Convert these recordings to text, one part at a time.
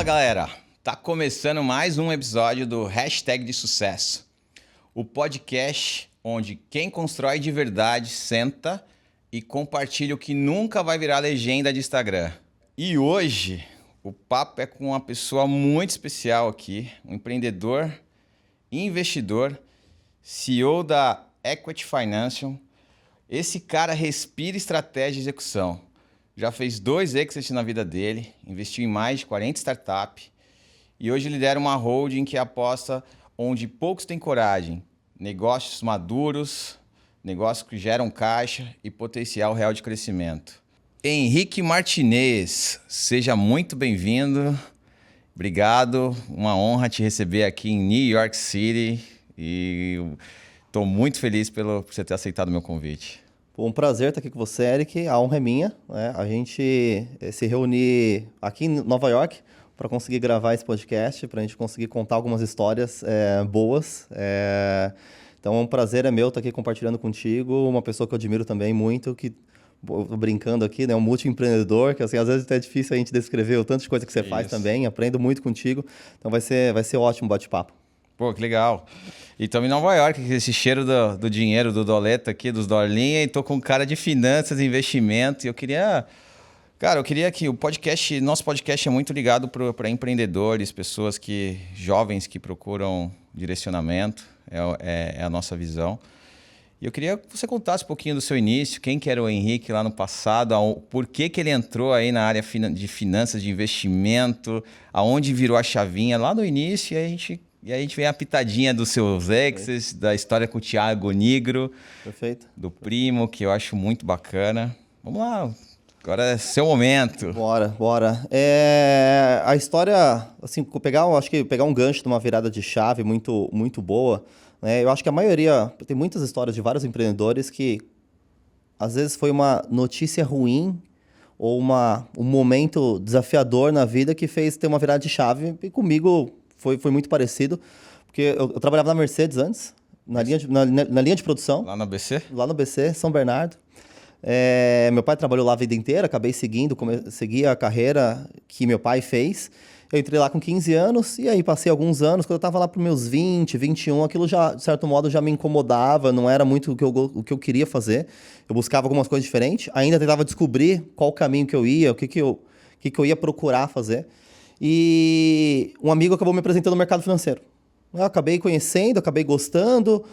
Fala galera, tá começando mais um episódio do Hashtag de Sucesso, o podcast onde quem constrói de verdade senta e compartilha o que nunca vai virar legenda de Instagram. E hoje o papo é com uma pessoa muito especial aqui, um empreendedor, investidor, CEO da Equity Financial. Esse cara respira estratégia e execução. Já fez 2 exits na vida dele, investiu em mais de 40 startups e hoje lidera uma holding que aposta onde poucos têm coragem. Negócios maduros, negócios que geram caixa e potencial real de crescimento. Henrique Martinez, seja muito bem-vindo. Obrigado, uma honra te receber aqui em New York City e estou muito feliz por você ter aceitado o meu convite. Um prazer estar aqui com você, Eric. A honra é minha, né? A gente se reunir aqui em Nova York para conseguir gravar esse podcast, para a gente conseguir contar algumas histórias boas. Então, um prazer é meu estar aqui compartilhando contigo, uma pessoa que eu admiro também muito, que brincando aqui, né? Um multi-empreendedor, que assim, às vezes é difícil a gente descrever o tanto de coisa que você faz também. Aprendo muito contigo, então vai ser ótimo o bate-papo. Pô, que legal. E estamos em Nova York, esse cheiro do dinheiro, do doleta aqui, dos dolinhos, e tô com cara de finanças, investimento, e eu queria que nosso podcast é muito ligado para empreendedores, pessoas jovens que procuram direcionamento, é a nossa visão. E eu queria que você contasse um pouquinho do seu início, quem que era o Henrique lá no passado, por que ele entrou aí na área de finanças, de investimento, aonde virou a chavinha lá no início, e aí a gente vem a pitadinha dos seus exes, da história com o Thiago Nigro. Perfeito. Do primo, que eu acho muito bacana. Vamos lá, agora é seu momento. Bora. A história, assim, acho que pegar um gancho de uma virada de chave muito, muito boa, né? Eu acho que a maioria, tem muitas histórias de vários empreendedores que às vezes foi uma notícia ruim ou um momento desafiador na vida que fez ter uma virada de chave, e comigo foi muito parecido, porque eu trabalhava na Mercedes antes, na linha de produção. Lá no ABC? Lá no ABC, São Bernardo. Meu pai trabalhou lá a vida inteira, acabei segui a carreira que meu pai fez. Eu entrei lá com 15 anos, e aí passei alguns anos, quando eu estava lá para os meus 20, 21, aquilo já, de certo modo, já me incomodava, não era muito o que eu queria fazer. Eu buscava algumas coisas diferentes, ainda tentava descobrir qual caminho que eu ia, o que eu ia procurar fazer. E um amigo acabou me apresentando no mercado financeiro. Eu acabei conhecendo, acabei gostando,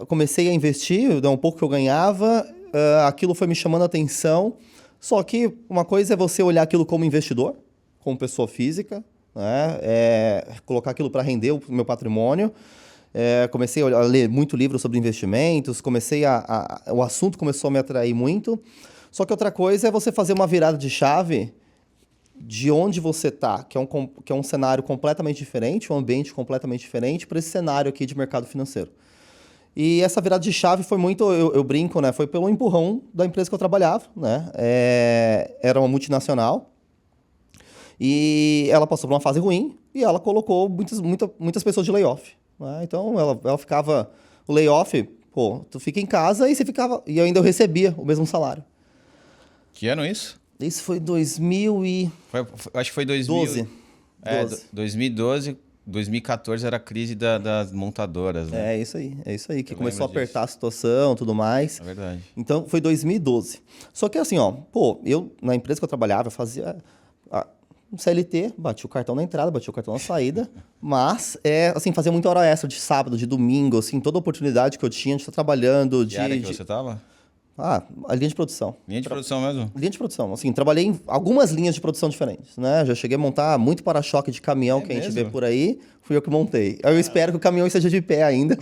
comecei a investir, um pouco que eu ganhava, aquilo foi me chamando a atenção. Só que uma coisa é você olhar aquilo como investidor, como pessoa física, né? Colocar aquilo para render o meu patrimônio. Comecei a ler muito livro sobre investimentos, o assunto começou a me atrair muito. Só que outra coisa é você fazer uma virada de chave de onde você está, que é um cenário completamente diferente, um ambiente completamente diferente para esse cenário aqui de mercado financeiro. E essa virada de chave foi muito, eu brinco, né? Foi pelo empurrão da empresa que eu trabalhava, né? Era uma multinacional e ela passou por uma fase ruim e ela colocou muitas pessoas de layoff, né? Então ela ficava, o layoff, tu fica em casa e ainda eu recebia o mesmo salário. Que ano isso? Isso foi 2000 e... Acho que foi 2012. 2012, 2014 era a crise das montadoras, né? É isso aí, que começou a apertar a situação e tudo mais. É verdade. Então, foi 2012. Só que assim, eu, na empresa que eu trabalhava, eu fazia um CLT, bati o cartão na entrada, bati o cartão na saída, mas, assim, fazia muita hora extra de sábado, de domingo, assim, toda oportunidade que eu tinha de estar trabalhando. Que área que você estava? A linha de produção. Linha de produção mesmo? Linha de produção. Assim, trabalhei em algumas linhas de produção diferentes, né? Já cheguei a montar muito para-choque de caminhão que a gente vê por aí. Fui eu que montei. Eu espero que o caminhão esteja de pé ainda.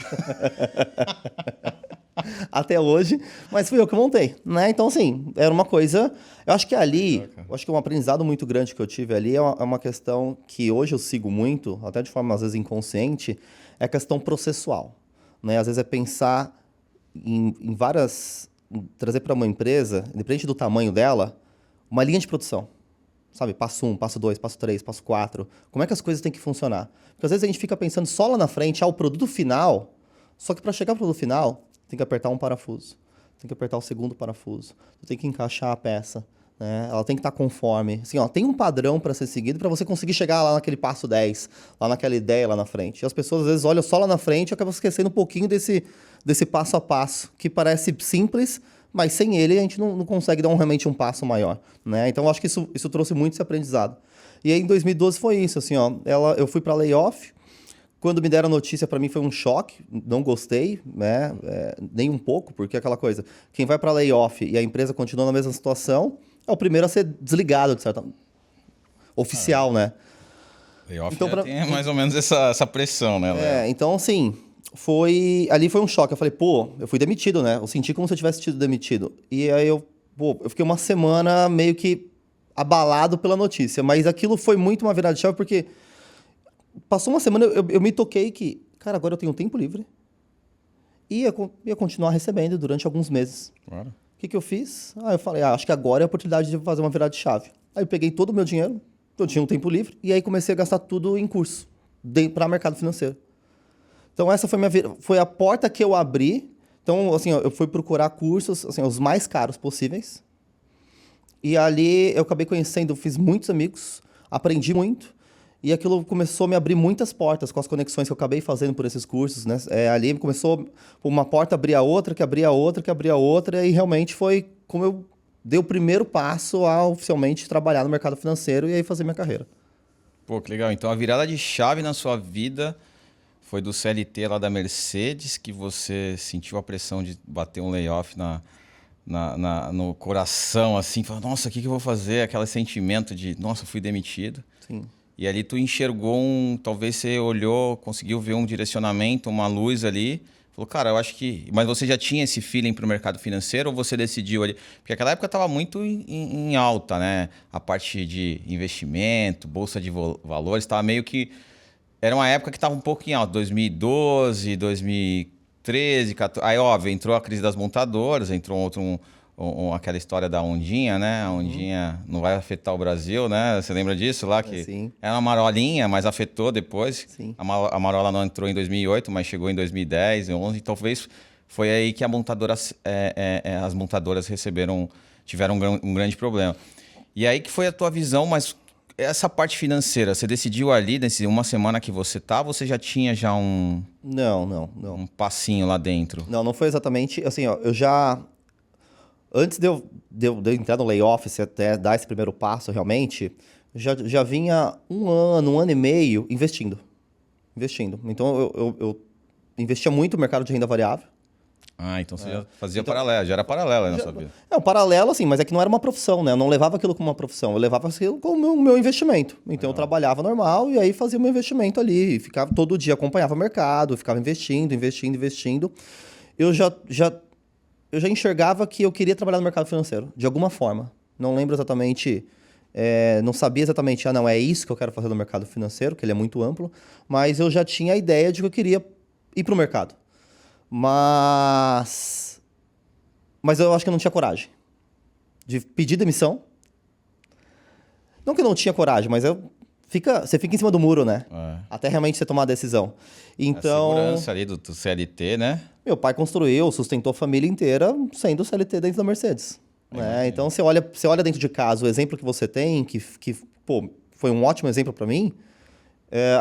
Até hoje. Mas fui eu que montei, né? Então, assim, era uma coisa... Eu acho que um aprendizado muito grande que eu tive ali é uma questão que hoje eu sigo muito, até de forma, às vezes, inconsciente, é a questão processual, né? Às vezes é pensar em várias... trazer para uma empresa, independente do tamanho dela, uma linha de produção. Sabe? Passo 1, passo 2, passo 3, passo 4. Como é que as coisas têm que funcionar? Porque às vezes a gente fica pensando só lá na frente, o produto final, só que para chegar ao produto final, tem que apertar um parafuso, tem que apertar o segundo parafuso, tem que encaixar a peça, né? Ela tem que estar conforme. Assim, ó, tem um padrão para ser seguido para você conseguir chegar lá naquele passo 10, lá naquela ideia lá na frente. E as pessoas às vezes olham só lá na frente e acabam esquecendo um pouquinho desse passo a passo, que parece simples, mas sem ele a gente não consegue dar realmente um passo maior, né? Então eu acho que isso trouxe muito esse aprendizado. E aí em 2012 foi isso, assim, ó, eu fui para layoff. Quando me deram a notícia, para mim foi um choque, não gostei, né? Nem um pouco, porque é aquela coisa, quem vai para layoff e a empresa continua na mesma situação, é o primeiro a ser desligado, de certa oficial, né? Layoff Então, tem mais ou menos essa pressão, né, Léo? Então assim, ali foi um choque. Eu falei, pô, eu fui demitido, né? Eu senti como se eu tivesse sido demitido. E aí eu fiquei uma semana meio que abalado pela notícia, mas aquilo foi muito uma virada de chave, porque passou uma semana, eu me toquei que, cara, agora eu tenho tempo livre. E ia continuar recebendo durante alguns meses. Claro. O que eu fiz? Eu falei, acho que agora é a oportunidade de fazer uma virada de chave. Aí eu peguei todo o meu dinheiro, eu tinha um tempo livre, e aí comecei a gastar tudo em curso, para mercado financeiro. Então essa foi a porta que eu abri. Então, assim, eu fui procurar cursos, assim, os mais caros possíveis. E ali eu acabei conhecendo, fiz muitos amigos, aprendi muito. E aquilo começou a me abrir muitas portas com as conexões que eu acabei fazendo por esses cursos, né? Ali começou uma porta abrir a outra, que abria a outra, que abria a outra, e realmente foi como eu dei o primeiro passo a oficialmente trabalhar no mercado financeiro e aí fazer minha carreira. Pô, que legal. Então a virada de chave na sua vida foi do CLT lá da Mercedes, que você sentiu a pressão de bater um layoff no coração, assim, falando, nossa, o que eu vou fazer? Aquele sentimento de, nossa, fui demitido. Sim. E ali tu enxergou talvez você olhou, conseguiu ver um direcionamento, uma luz ali. Falou, cara, eu acho que... Mas você já tinha esse feeling para o mercado financeiro ou você decidiu ali? Porque aquela época estava muito em alta, né? A parte de investimento, bolsa de valores, estava meio que... Era uma época que estava um pouco em alta, 2012, 2013, 14... Aí, óbvio, entrou a crise das montadoras, entrou aquela história da Ondinha, né? A Ondinha não vai afetar o Brasil, né? Você lembra disso lá? Que sim. era uma marolinha, mas afetou depois. Sim. A marola não entrou em 2008, mas chegou em 2010, 2011. Talvez foi aí que as montadoras tiveram um grande problema. E aí que foi a tua visão, mas essa parte financeira, você decidiu ali, uma semana que você estava, ou você já tinha um passinho lá dentro? Não foi exatamente... Assim, ó, eu já... Antes de eu entrar no layoff, até dar esse primeiro passo realmente, já vinha um ano e meio investindo. Então, eu investia muito no mercado de renda variável. Então você já fazia paralelo, já era paralelo aí na sua vida. Um paralelo, assim, mas é que não era uma profissão, né? Eu não levava aquilo como uma profissão, eu levava aquilo como o meu investimento. Então, eu trabalhava normal e aí fazia o meu investimento ali. E ficava todo dia, acompanhava o mercado, ficava investindo. Eu já enxergava que eu queria trabalhar no mercado financeiro, de alguma forma. Não lembro exatamente, não sabia exatamente, é isso que eu quero fazer no mercado financeiro, que ele é muito amplo, mas eu já tinha a ideia de que eu queria ir para o mercado. Mas eu acho que eu não tinha coragem de pedir demissão. Não que eu não tinha coragem, mas você fica em cima do muro, né? Até realmente você tomar a decisão. Então, a segurança ali do CLT, né? Meu pai sustentou a família inteira sendo CLT dentro da Mercedes. Né? Então, você olha dentro de casa, o exemplo que você tem, que foi um ótimo exemplo para mim,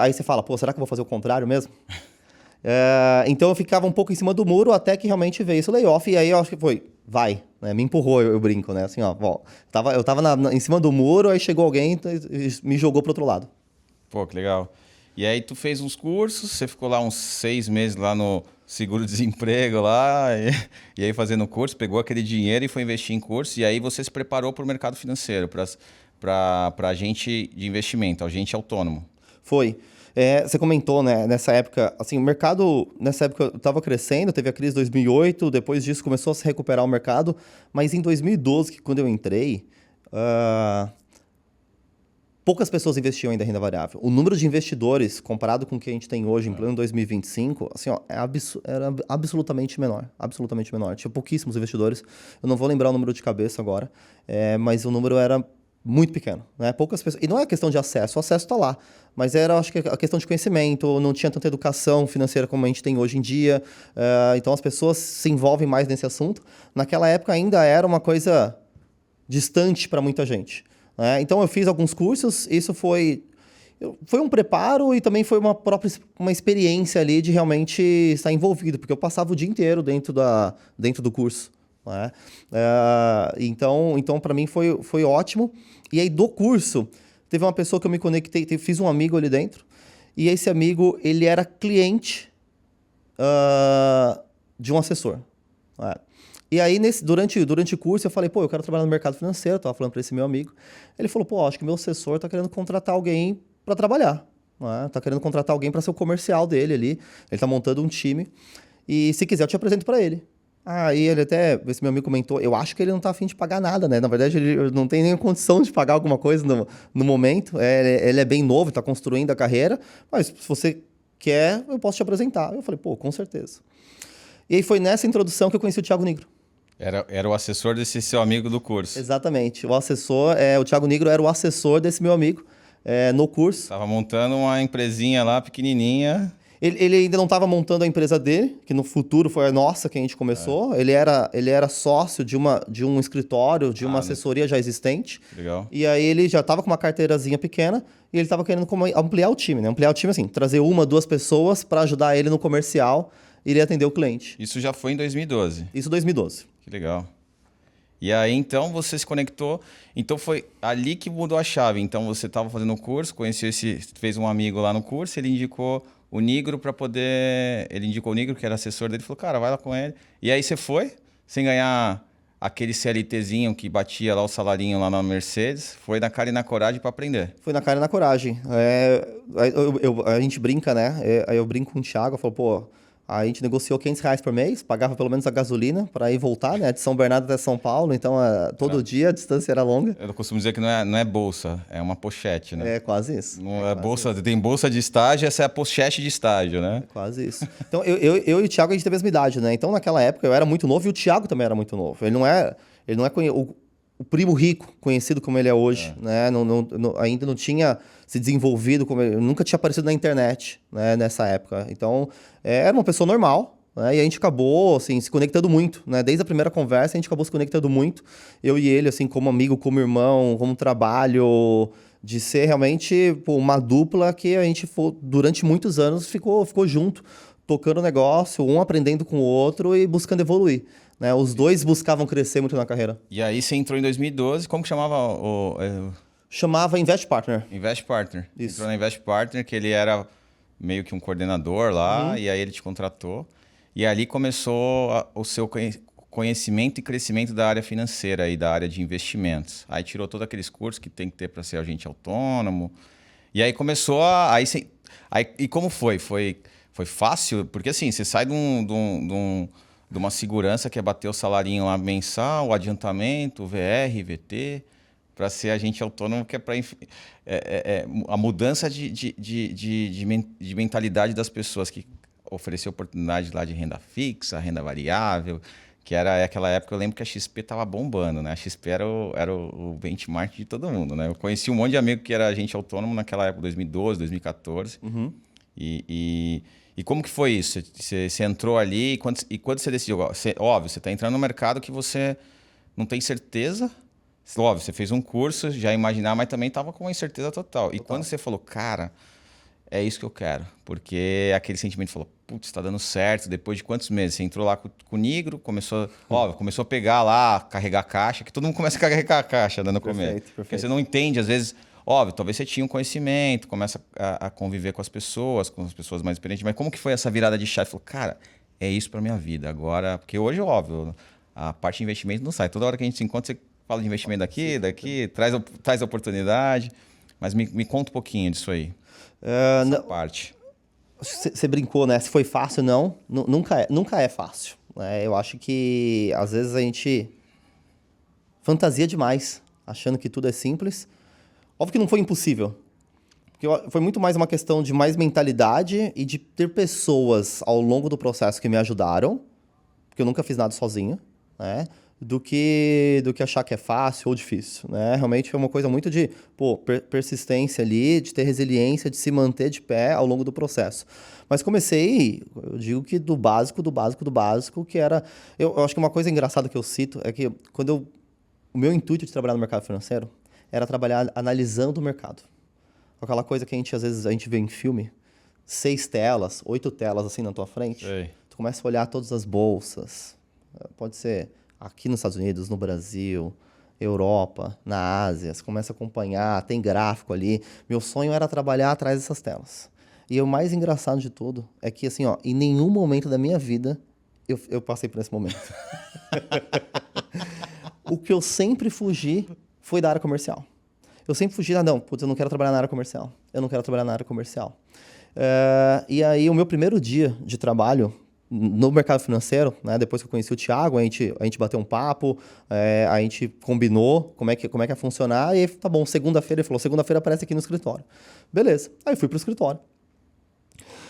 aí você fala, será que eu vou fazer o contrário mesmo? Então, eu ficava um pouco em cima do muro até que realmente veio esse layoff, e aí eu acho que vai, né? Me empurrou, eu brinco, né? Assim, eu tava em cima do muro, aí chegou alguém e me jogou pro outro lado. Pô, que legal. E aí tu fez uns cursos, você ficou lá uns 6 meses lá no seguro-desemprego lá, e aí fazendo curso, pegou aquele dinheiro e foi investir em curso, e aí você se preparou para o mercado financeiro, para agente de investimento, agente autônomo. Foi. Você comentou, né, nessa época, assim, o mercado, nessa época estava crescendo, teve a crise de 2008, depois disso começou a se recuperar o mercado, mas em 2012, que quando eu entrei, poucas pessoas investiam ainda em renda variável. O número de investidores, comparado com o que a gente tem hoje, em pleno 2025, assim, era absolutamente menor. Absolutamente menor. Tinha pouquíssimos investidores. Eu não vou lembrar o número de cabeça agora, mas o número era muito pequeno. Né? Poucas pessoas. E não é questão de acesso, o acesso está lá. Mas acho que a questão de conhecimento, não tinha tanta educação financeira como a gente tem hoje em dia. Então as pessoas se envolvem mais nesse assunto. Naquela época ainda era uma coisa distante para muita gente, né? Então eu fiz alguns cursos, isso foi um preparo e também foi uma experiência ali de realmente estar envolvido, porque eu passava o dia inteiro dentro do curso, né? Então para mim foi ótimo. E aí do curso, teve uma pessoa que eu me conectei, fiz um amigo ali dentro, e esse amigo, ele era cliente de um assessor, né? E aí, durante o curso, eu falei, pô, eu quero trabalhar no mercado financeiro, tava falando para esse meu amigo. Ele falou, pô, acho que meu assessor tá querendo contratar alguém para trabalhar, né? Tá querendo contratar alguém para ser o comercial dele ali. Ele tá montando um time. E se quiser, eu te apresento para ele. Aí ele até, esse meu amigo comentou, eu acho que ele não tá afim de pagar nada, né? Na verdade, ele não tem nem condição de pagar alguma coisa no momento. Ele é bem novo, tá construindo a carreira, mas se você quer, eu posso te apresentar. Eu falei, pô, com certeza. E aí foi nessa introdução que eu conheci o Thiago Nigro. Era o assessor desse seu amigo do curso. Exatamente. O Thiago Nigro era o assessor desse meu amigo no curso. Tava montando uma empresinha lá, pequenininha. Ele ainda não estava montando a empresa dele, que no futuro foi a nossa que a gente começou. Ele era sócio de um escritório, de uma assessoria já existente. Legal. E aí ele já estava com uma carteirazinha pequena e ele estava querendo ampliar o time, né? Ampliar o time assim, trazer 1, 2 pessoas para ajudar ele no comercial e ele atender o cliente. Isso já foi em 2012. Isso em 2012. Que legal. E aí, então, você se conectou. Então, foi ali que mudou a chave. Então, você estava fazendo o curso, fez um amigo lá no curso, ele indicou o Nigro para poder... Ele indicou o Nigro, que era assessor dele, falou, cara, vai lá com ele. E aí, você foi, sem ganhar aquele CLTzinho que batia lá o salarinho lá na Mercedes, foi na cara e na coragem para aprender. Foi na cara e na coragem. A gente brinca, né? Aí eu brinco com o Thiago, eu falo, pô... A gente negociou R$500 por mês, pagava pelo menos a gasolina para ir e voltar, né? De São Bernardo até São Paulo, então todo dia a distância era longa. Eu costumo dizer que não é bolsa, é uma pochete, né? É quase isso. Não é bolsa, isso. Tem bolsa de estágio, essa é a pochete de estágio, né? É quase isso. Então eu e o Thiago, a gente tem a mesma idade, né? Então naquela época eu era muito novo e o Thiago também era muito novo. Ele não é o primo rico, conhecido como ele é hoje, né? Ainda não tinha se desenvolvido, nunca tinha aparecido na internet, né? Nessa época. Então, era uma pessoa normal, né? E a gente acabou, assim, se conectando muito, né? Desde a primeira conversa, a gente acabou se conectando muito. Eu e ele, assim, como amigo, como irmão, como trabalho, de ser realmente uma dupla que a gente, durante muitos anos, ficou junto, tocando o negócio, um aprendendo com o outro e buscando evoluir. Né? Os dois buscavam crescer muito na carreira. E aí você entrou em 2012, como que chamava Chamava Invest Partner. Invest Partner. Isso. Entrou na Invest Partner, que ele era meio que um coordenador lá, e aí ele te contratou. E ali começou o seu conhecimento e crescimento da área financeira e da área de investimentos. Aí tirou todos aqueles cursos que tem que ter para ser agente autônomo. E aí começou e como foi? Foi fácil? Porque assim, você sai de uma segurança que é bater o salarinho lá mensal, o adiantamento, o VR, VT, para ser agente autônomo, que é para a mudança de mentalidade das pessoas, que oferecer oportunidade lá de renda fixa, renda variável, que era aquela época, eu lembro que a XP estava bombando, né? A XP era o benchmark de todo mundo, né? Eu conheci um monte de amigo que era agente autônomo naquela época, 2012, 2014. E como que foi isso? Você entrou ali e quando você decidiu? Óbvio, você está entrando no mercado que você não tem certeza. Óbvio, você fez um curso, já imaginar, mas também estava com uma incerteza total. E quando você falou, cara, é isso que eu quero. Porque aquele sentimento falou, putz, está dando certo. Depois de quantos meses? Você entrou lá com o Nigro, começou a pegar lá, carregar a caixa, que todo mundo começa a carregar a caixa no começo. Perfeito. Porque você não entende, às vezes... Óbvio, talvez você tinha um conhecimento, começa a conviver com as pessoas mais experientes, mas como que foi essa virada de chave? Falou, cara, é isso para minha vida agora, porque hoje, óbvio, a parte de investimento não sai. Toda hora que a gente se encontra, você fala de investimento daqui, traz oportunidade, mas me conta um pouquinho disso aí, essa parte. Você brincou, né? Se foi fácil, não. Nunca é fácil. Né? Eu acho que, às vezes, a gente fantasia demais, achando que tudo é simples. Óbvio que não foi impossível. Porque foi muito mais uma questão de mais mentalidade e de ter pessoas ao longo do processo que me ajudaram, porque eu nunca fiz nada sozinho, né? Do que achar que é fácil ou difícil, né? Realmente foi uma coisa muito de persistência ali, de ter resiliência, de se manter de pé ao longo do processo. Mas comecei, eu digo que do básico, que era... Eu acho que uma coisa engraçada que eu cito é que quando eu o meu intuito de trabalhar no mercado financeiro era trabalhar analisando o mercado. Aquela coisa que às vezes a gente vê em filme, 6 telas, 8 telas assim na tua frente. Sei. Tu começa a olhar todas as bolsas. Pode ser aqui nos Estados Unidos, no Brasil, Europa, na Ásia. Você começa a acompanhar, tem gráfico ali. Meu sonho era trabalhar atrás dessas telas. E o mais engraçado de tudo é que, assim, ó, em nenhum momento da minha vida eu passei por esse momento. O que eu sempre fugi foi da área comercial. Eu sempre fugi, não, putz, eu não quero trabalhar na área comercial. Eu não quero trabalhar na área comercial. E aí, o meu primeiro dia de trabalho no mercado financeiro, né, depois que eu conheci o Thiago, a gente bateu um papo, a gente combinou como é que ia funcionar, e aí, tá bom, segunda-feira, ele falou, segunda-feira aparece aqui no escritório. Beleza. Aí fui pro escritório.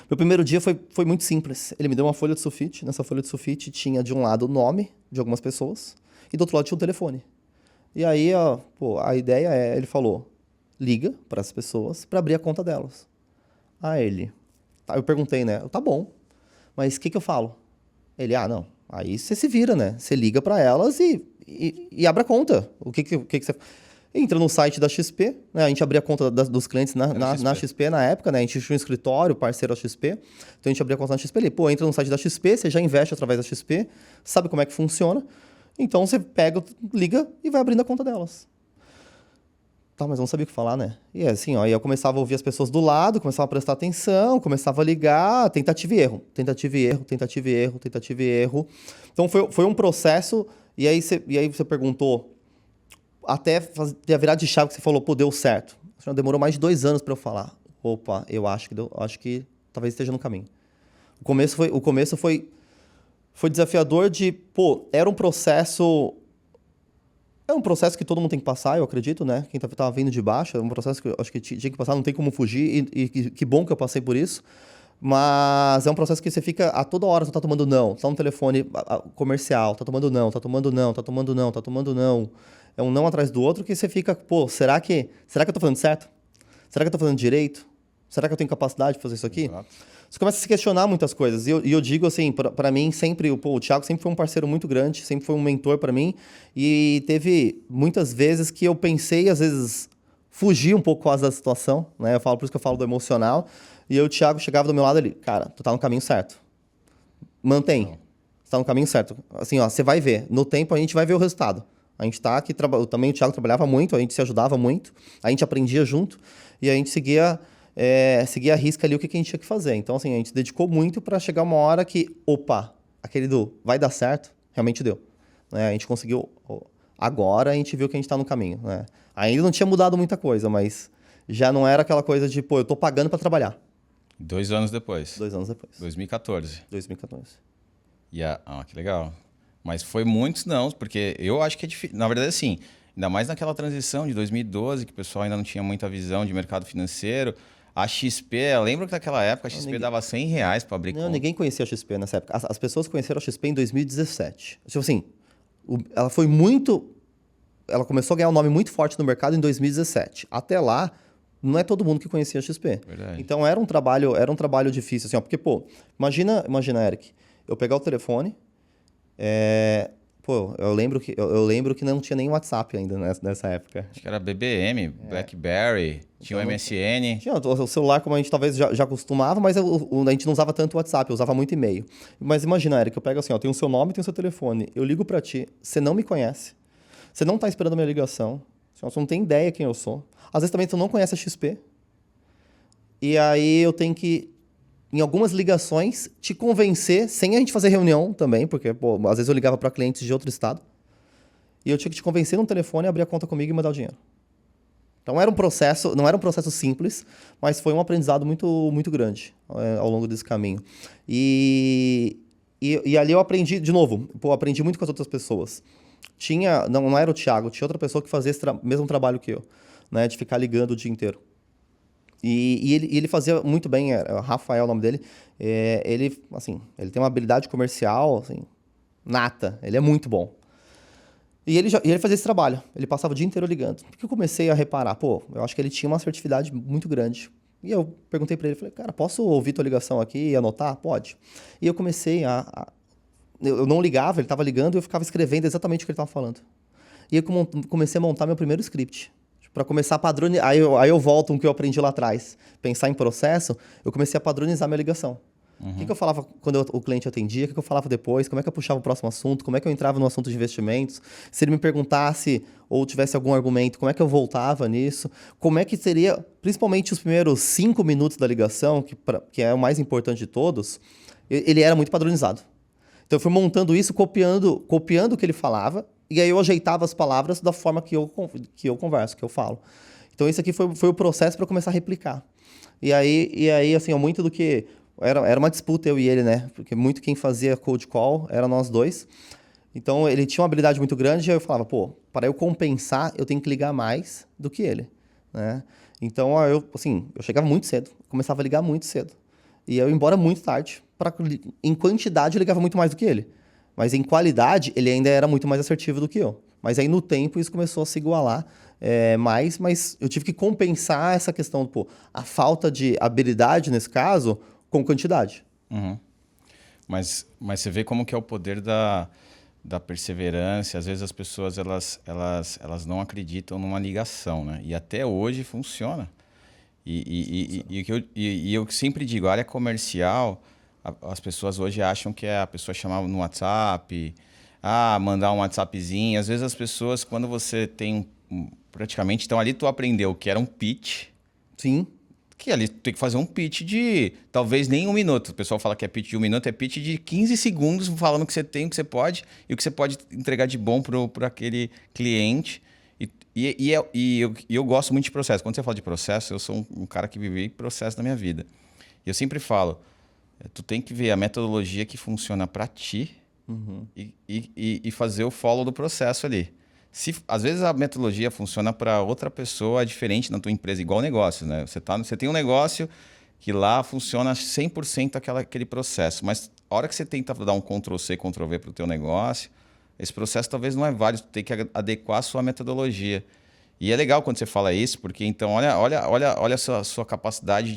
Meu primeiro dia foi muito simples. Ele me deu uma folha de sulfite. Nessa folha de sulfite tinha de um lado o nome de algumas pessoas e do outro lado tinha o telefone. E aí, a ideia ele falou, liga para as pessoas para abrir a conta delas. Eu perguntei, né? Tá bom, mas o que eu falo? Ele, não, aí você se vira, né? Você liga para elas e abre a conta. O que você... Entra no site da XP, né? A gente abria a conta dos clientes na XP na época, né? A gente tinha um escritório, parceiro da XP. Então a gente abria a conta na XP ali. Entra no site da XP, você já investe através da XP, sabe como é que funciona. Então você pega, liga e vai abrindo a conta delas. Tá, mas não sabia o que falar, né? E assim, aí eu começava a ouvir as pessoas do lado, começava a prestar atenção, começava a ligar, tentativa e erro. Tentativa e erro, tentativa e erro, tentativa e erro. Então foi um processo, e aí você perguntou, até ter a virada de chave que você falou, deu certo. Demorou mais de 2 anos para eu falar. Opa, eu acho que talvez esteja no caminho. O começo foi desafiador era um processo que todo mundo tem que passar, eu acredito, né? Quem tava vindo de baixo, é um processo que eu acho que tinha que passar, não tem como fugir, e que bom que eu passei por isso. Mas é um processo que você fica, a toda hora você tá tomando não, tá no telefone comercial, tá tomando não, tá tomando não, tá tomando não, tá tomando não. É um não atrás do outro que você fica, será que eu tô fazendo certo? Será que eu tô fazendo direito? Será que eu tenho capacidade de fazer isso aqui? Exato. Você começa a se questionar muitas coisas. E eu digo assim, para mim, sempre, o Thiago sempre foi um parceiro muito grande, sempre foi um mentor para mim. E teve muitas vezes que eu pensei, às vezes, fugir um pouco quase da situação, né? Por isso que eu falo do emocional. E o Thiago chegava do meu lado ali, cara, tu tá no caminho certo. Mantém. Você tá no caminho certo. Assim, você vai ver. No tempo, a gente vai ver o resultado. A gente tá aqui, também o Thiago trabalhava muito, a gente se ajudava muito, a gente aprendia junto e a gente seguia a risca ali o que a gente tinha que fazer. Então, assim, a gente se dedicou muito para chegar uma hora que, aquele vai dar certo, realmente deu. Né? A gente conseguiu, agora a gente viu que a gente está no caminho. Né? Ainda não tinha mudado muita coisa, mas já não era aquela coisa de, eu tô pagando para trabalhar. 2 anos depois. 2 anos depois. 2014. 2014. Que legal. Mas foi muitos não, porque eu acho que é difícil. Na verdade, assim, ainda mais naquela transição de 2012, que o pessoal ainda não tinha muita visão de mercado financeiro. A XP, eu lembro que naquela época a XP dava R$100 para abrir conta. Ninguém conhecia a XP nessa época. As pessoas conheceram a XP em 2017. Tipo assim, ela foi muito... Ela começou a ganhar um nome muito forte no mercado em 2017. Até lá, não é todo mundo que conhecia a XP. Verdade. Então era um trabalho difícil, assim, porque, imagina, Eric, eu pegar o telefone... eu lembro que não tinha nem WhatsApp ainda nessa época. Acho que era BBM, BlackBerry, tinha o MSN. Tinha o celular, como a gente talvez já costumava, mas a gente não usava tanto WhatsApp, eu usava muito e-mail. Mas imagina, Eric, eu pego assim, tem o seu nome e tem o seu telefone. Eu ligo pra ti, você não me conhece, você não tá esperando a minha ligação, você não tem ideia quem eu sou. Às vezes também você não conhece a XP. E aí eu tenho que, em algumas ligações, te convencer, sem a gente fazer reunião também, porque, às vezes eu ligava para clientes de outro estado, e eu tinha que te convencer no telefone, abrir a conta comigo e mandar o dinheiro. Então não era um processo simples, mas foi um aprendizado muito, muito grande ao longo desse caminho. E ali eu aprendi, de novo, aprendi muito com as outras pessoas. Não era o Thiago, tinha outra pessoa que fazia esse mesmo trabalho que eu, né, de ficar ligando o dia inteiro. E ele fazia muito bem, Rafael é o nome dele, ele tem uma habilidade comercial assim, nata, ele é muito bom. E ele fazia esse trabalho, ele passava o dia inteiro ligando. Porque eu comecei a reparar, eu acho que ele tinha uma assertividade muito grande. E eu perguntei para ele, falei, cara, posso ouvir tua ligação aqui e anotar? Pode. E eu comecei eu não ligava, ele estava ligando e eu ficava escrevendo exatamente o que ele estava falando. E eu comecei a montar meu primeiro script. Para começar a padronizar. Aí eu volto um que eu aprendi lá atrás. Pensar em processo, eu comecei a padronizar minha ligação. O que eu falava quando o cliente atendia, o que eu falava depois, como é que eu puxava o próximo assunto, como é que eu entrava no assunto de investimentos, se ele me perguntasse ou tivesse algum argumento, como é que eu voltava nisso, como é que seria, principalmente os primeiros 5 minutos da ligação, que é o mais importante de todos, ele era muito padronizado. Então eu fui montando isso, copiando o que ele falava, e aí eu ajeitava as palavras da forma que eu converso, que eu falo. Então esse aqui foi o processo para começar a replicar. E aí assim, muito do que... Era uma disputa eu e ele, né? Porque muito quem fazia cold call era nós dois. Então ele tinha uma habilidade muito grande e eu falava, pô, para eu compensar, eu tenho que ligar mais do que ele, né? Então eu chegava muito cedo, começava a ligar muito cedo. E eu ia embora muito tarde. Em quantidade eu ligava muito mais do que ele. Mas em qualidade ele ainda era muito mais assertivo do que eu. Mas aí no tempo isso começou a se igualar mais, mas eu tive que compensar essa questão, pô, a falta de habilidade nesse caso com quantidade. Mas você vê como que é o poder da perseverança. Às vezes as pessoas elas não acreditam numa ligação, né? E até hoje funciona. E eu sempre digo, a área comercial, as pessoas hoje acham que é a pessoa chamar no WhatsApp, mandar um WhatsAppzinho. Às vezes as pessoas, quando você tem praticamente, então ali tu aprendeu que era um pitch. Sim. Que ali tu tem que fazer um pitch de talvez nem 1 minuto. O pessoal fala que é pitch de 1 minuto, é pitch de 15 segundos falando o que você tem, o que você pode e o que você pode entregar de bom para aquele cliente. E eu gosto muito de processo. Quando você fala de processo, eu sou um cara que vive processo na minha vida. E eu sempre falo, tu tem que ver a metodologia que funciona para ti e fazer o follow do processo ali. Às vezes a metodologia funciona para outra pessoa diferente na tua empresa, igual negócio, né? Você tem um negócio que lá funciona 100% aquele processo, mas a hora que você tenta dar um Ctrl+C, Ctrl+V para o teu negócio, esse processo talvez não é válido, tu tem que adequar a sua metodologia. E é legal quando você fala isso, porque então olha a sua capacidade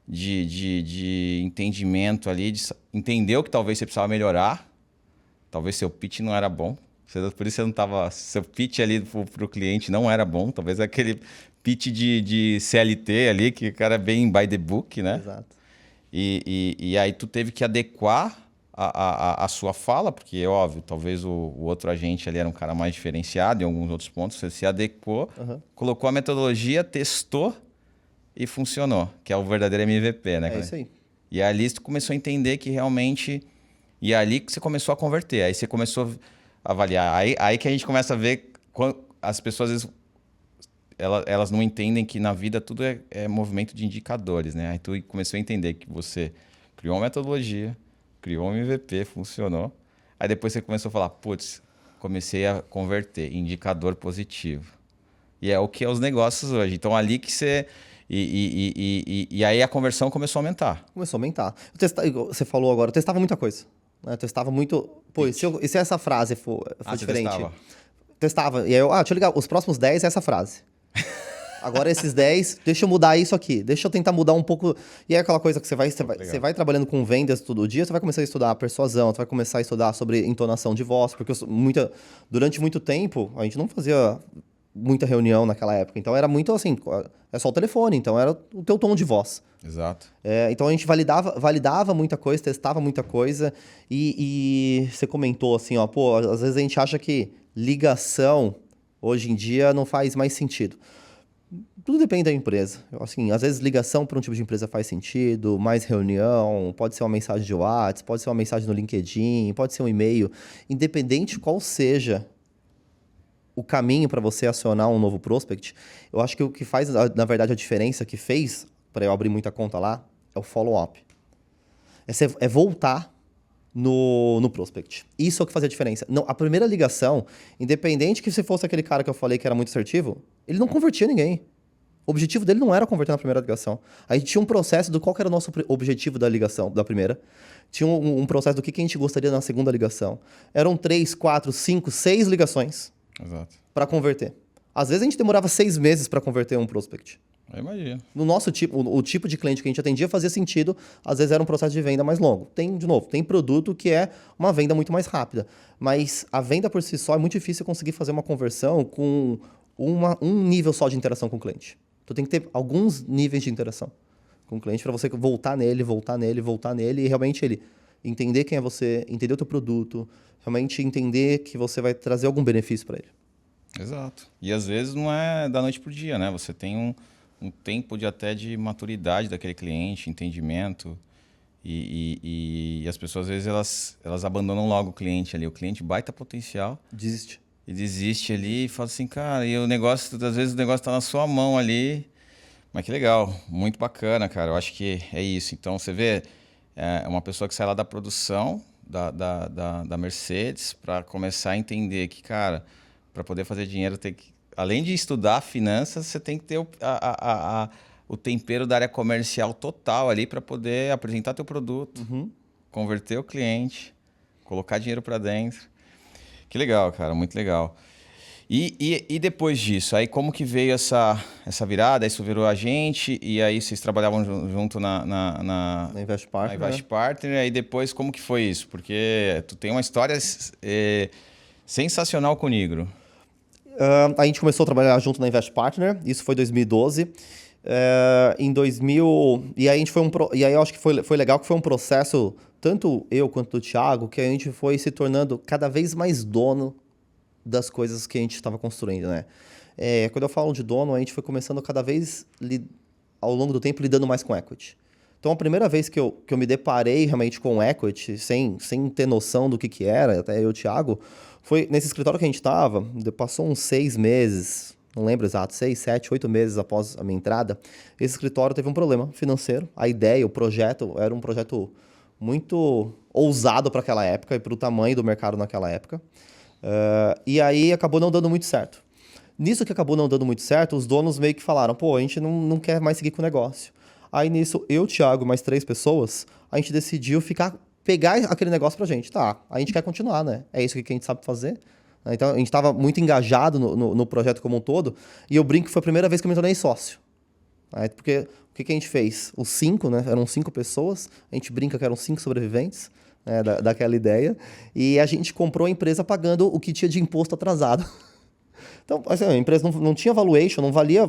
de entendimento ali, de entender o que talvez você precisava melhorar, talvez seu pitch não era bom. Por isso você não estava. Seu pitch ali para o cliente não era bom. Talvez aquele pitch de CLT ali, que o cara é bem by the book, né? Exato. E aí tu teve que adequar a sua fala, porque é óbvio, talvez o outro agente ali era um cara mais diferenciado em alguns outros pontos. Você se adequou, colocou a metodologia, testou e funcionou, que é o verdadeiro MVP, né? É isso aí. E ali tu começou a entender que realmente... E é ali que você começou a converter. Aí você começou a avaliar. Aí que a gente começa a ver... As pessoas, às vezes, elas não entendem que na vida tudo é movimento de indicadores, né? Aí tu começou a entender que você criou uma metodologia, criou um MVP, funcionou. Aí depois você começou a falar, putz, comecei a converter, indicador positivo. E é o que é os negócios hoje. Então ali que você... E aí a conversão começou a aumentar. Começou a aumentar. Você falou agora, eu testava muita coisa. Né? Eu testava muito... Pô, e se essa frase for diferente? Testava. E aí deixa eu ligar, os próximos 10 é essa frase. Agora esses 10, deixa eu mudar isso aqui. Deixa eu tentar mudar um pouco. E é aquela coisa que você vai trabalhando com vendas todo dia, você vai começar a estudar persuasão, você vai começar a estudar sobre entonação de voz, porque durante muito tempo a gente não fazia muita reunião naquela época. Então era muito assim, é só o telefone, então era o teu tom de voz. Exato. Então a gente validava muita coisa, testava muita coisa e você comentou assim, ó, pô, às vezes a gente acha que ligação hoje em dia não faz mais sentido. Tudo depende da empresa. Assim, às vezes ligação para um tipo de empresa faz sentido, mais reunião, pode ser uma mensagem de WhatsApp, pode ser uma mensagem no LinkedIn, pode ser um e-mail. Independente qual seja o caminho para você acionar um novo prospect, eu acho que o que faz, na verdade, a diferença que fez para eu abrir muita conta lá é o follow-up. É voltar no prospect. Isso é o que fazia a diferença. Não, a primeira ligação, independente que se fosse aquele cara que eu falei que era muito assertivo, ele não convertia ninguém. O objetivo dele não era converter na primeira ligação. Aí tinha um processo do qual que era o nosso objetivo da ligação, da primeira. Tinha um processo do que a gente gostaria na segunda ligação. Eram 3, 4, 5, 6 ligações para converter. Às vezes a gente demorava 6 meses para converter um prospect. Eu imagino. No nosso tipo, o tipo de cliente que a gente atendia fazia sentido, às vezes era um processo de venda mais longo. De novo, tem produto que é uma venda muito mais rápida, mas a venda por si só é muito difícil conseguir fazer uma conversão com um nível só de interação com o cliente. Então tem que ter alguns níveis de interação com o cliente para você voltar nele e realmente ele entender quem é você, entender o teu produto, realmente entender que você vai trazer algum benefício para ele. Exato. E às vezes não é da noite pro dia, né? Você tem um tempo até de maturidade daquele cliente, entendimento. E as pessoas, às vezes, elas abandonam logo o cliente ali. O cliente baita potencial. Desiste. E desiste ali e fala assim, cara, e o negócio, às vezes o negócio tá na sua mão ali. Mas que legal, muito bacana, cara. Eu acho que é isso. Então, você vê, é uma pessoa que sai lá da produção da Mercedes para começar a entender que, cara, para poder fazer dinheiro, tem que, além de estudar finanças, você tem que ter o tempero da área comercial total ali para poder apresentar teu produto, converter o cliente, colocar dinheiro para dentro. Que legal, cara, muito legal. E depois disso, aí como que veio essa virada? Aí isso virou a gente, e aí vocês trabalhavam junto na Invest Partner. Na Invest Partner, aí depois como que foi isso? Porque tu tem uma história sensacional com o Nigro. A gente começou a trabalhar junto na Invest Partner, isso foi em 2012. Em 2000... E aí, e aí eu acho que foi legal que foi um processo, tanto eu quanto o Thiago, que a gente foi se tornando cada vez mais dono das coisas que a gente estava construindo, né? Quando eu falo de dono, a gente foi começando cada vez, ao longo do tempo, lidando mais com equity. Então, a primeira vez que eu me deparei realmente com equity, sem ter noção do que era, até eu e o Thiago, foi nesse escritório que a gente estava, passou uns 6 meses, não lembro exato, 6, 7, 8 meses após a minha entrada, esse escritório teve um problema financeiro. A ideia, o projeto, era um projeto muito ousado para aquela época e para o tamanho do mercado naquela época. E aí acabou não dando muito certo. Nisso que acabou não dando muito certo, os donos meio que falaram, pô, a gente não quer mais seguir com o negócio. Aí nisso, eu, Thiago, mais 3 pessoas, a gente decidiu pegar aquele negócio pra gente. Tá, a gente quer continuar, né? É isso que a gente sabe fazer. Então, a gente estava muito engajado no projeto como um todo, e eu brinco que foi a primeira vez que eu me tornei sócio. Porque o que a gente fez? Os 5, né? Eram 5 pessoas, a gente brinca que eram 5 sobreviventes, daquela ideia, e a gente comprou a empresa pagando o que tinha de imposto atrasado. Então, assim, a empresa não tinha valuation,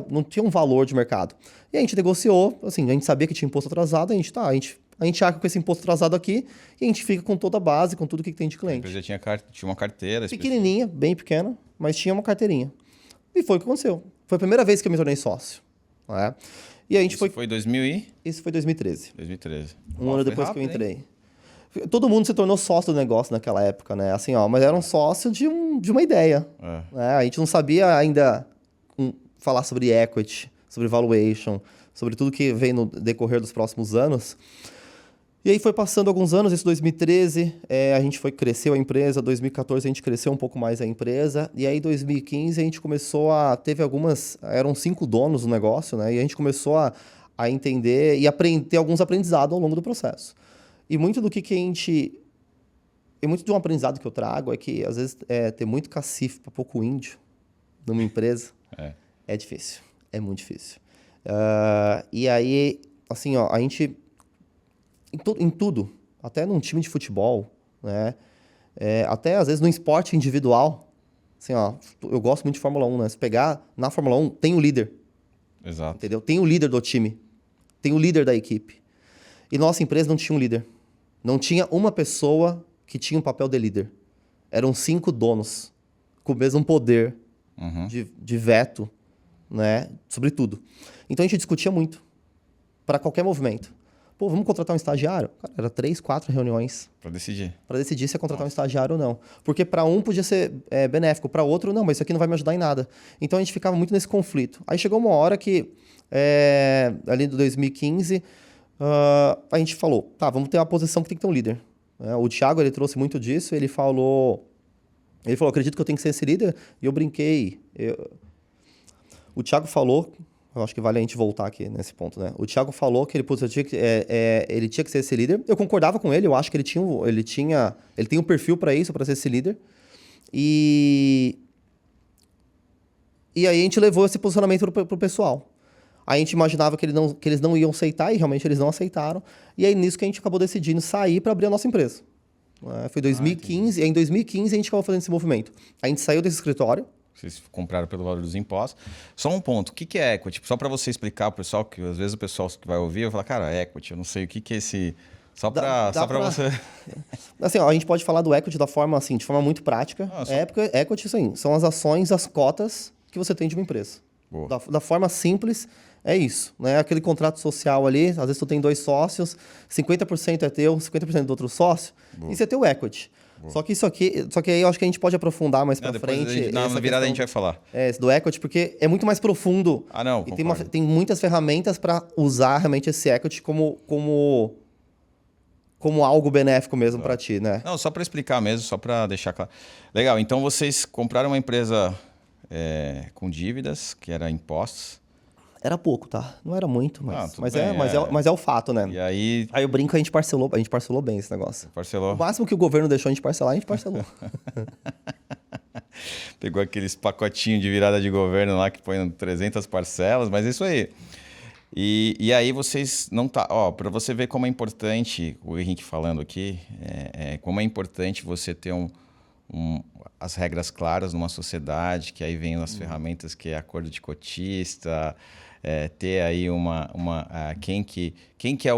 não tinha um valor de mercado. E a gente negociou, assim, a gente sabia que tinha imposto atrasado, a gente arca com esse imposto atrasado aqui e a gente fica com toda a base, com tudo que tem de cliente. A empresa tinha uma carteira pequenininha, bem pequena, mas tinha uma carteirinha. E foi o que aconteceu. Foi a primeira vez que eu me tornei sócio. Né? E a gente Isso foi 2000 Isso foi 2013. 2013. Um ano depois que eu entrei. Hein? Todo mundo se tornou sócio do negócio naquela época, né? Assim, mas era um sócio de uma ideia. Né? A gente não sabia ainda falar sobre equity, sobre valuation, sobre tudo que vem no decorrer dos próximos anos. E aí foi passando alguns anos, isso 2013, a gente cresceu a empresa, 2014 a gente cresceu um pouco mais a empresa, e aí 2015 a gente começou teve eram 5 donos do negócio, né? E a gente começou a entender e ter alguns aprendizados ao longo do processo. E muito do que a gente... E muito de um aprendizado que eu trago é que, às vezes, ter muito cacife para pouco índio numa empresa é difícil. É muito difícil. E aí, assim, a gente... Em tudo, até num time de futebol, né? Até, às vezes, no esporte individual. Assim, eu gosto muito de Fórmula 1, né? Se pegar na Fórmula 1, tem o líder. Exato. Entendeu? Tem o líder do time. Tem o líder da equipe. E nossa empresa não tinha um líder. Não tinha uma pessoa que tinha um papel de líder. Eram 5 donos com o mesmo poder de veto, né, sobre tudo. Então a gente discutia muito para qualquer movimento. Pô, vamos contratar um estagiário? Cara, era 3, 4 reuniões. Para decidir. Para decidir se ia contratar um estagiário ou não. Porque para um podia ser benéfico, para outro não, mas isso aqui não vai me ajudar em nada. Então a gente ficava muito nesse conflito. Aí chegou uma hora que, ali do 2015... a gente falou, tá, vamos ter uma posição que tem que ter um líder. O Thiago, ele trouxe muito disso, ele falou, acredito que eu tenho que ser esse líder, e eu brinquei. O Thiago falou, eu acho que vale a gente voltar aqui nesse ponto, né? O Thiago falou que ele tinha que ser esse líder. Eu concordava com ele, eu acho que ele tem um perfil para isso, para ser esse líder. E aí a gente levou esse posicionamento pro pessoal. A gente imaginava que eles não iam aceitar e realmente eles não aceitaram. E aí nisso que a gente acabou decidindo sair para abrir a nossa empresa. Foi 2015, e em 2015 a gente acabou fazendo esse movimento. A gente saiu desse escritório. Vocês compraram pelo valor dos impostos. Só um ponto, o que é equity? Só para você explicar pro pessoal, que às vezes o pessoal que vai ouvir vai falar, cara, equity, eu não sei o que é esse... Só para você... Assim, ó, a gente pode falar do equity da forma, assim, de forma muito prática. Equity, assim, são as ações, as cotas que você tem de uma empresa. Da forma simples, é isso. Né? Aquele contrato social ali, às vezes tu tem 2 sócios, 50% é teu, 50% do outro sócio, isso é teu equity. Só que aí eu acho que a gente pode aprofundar mais para frente. Na virada a gente vai falar. Do equity, porque é muito mais profundo. Não, e tem muitas ferramentas para usar realmente esse equity como algo benéfico mesmo para ti, né? Não, só para explicar mesmo, só para deixar claro. Legal, então vocês compraram uma empresa com dívidas, que era impostos. Era pouco, tá? Não era muito, mas é o fato, né? E aí eu brinco, a gente parcelou bem esse negócio. Parcelou. O máximo que o governo deixou a gente parcelar, a gente parcelou. Pegou aqueles pacotinhos de virada de governo lá que põe 300 parcelas, mas é isso aí. E aí vocês não tá, para você ver como é importante, o Henrique falando aqui, como é importante você ter as regras claras numa sociedade, que aí vem as ferramentas que é acordo de cotista, ter aí quem que é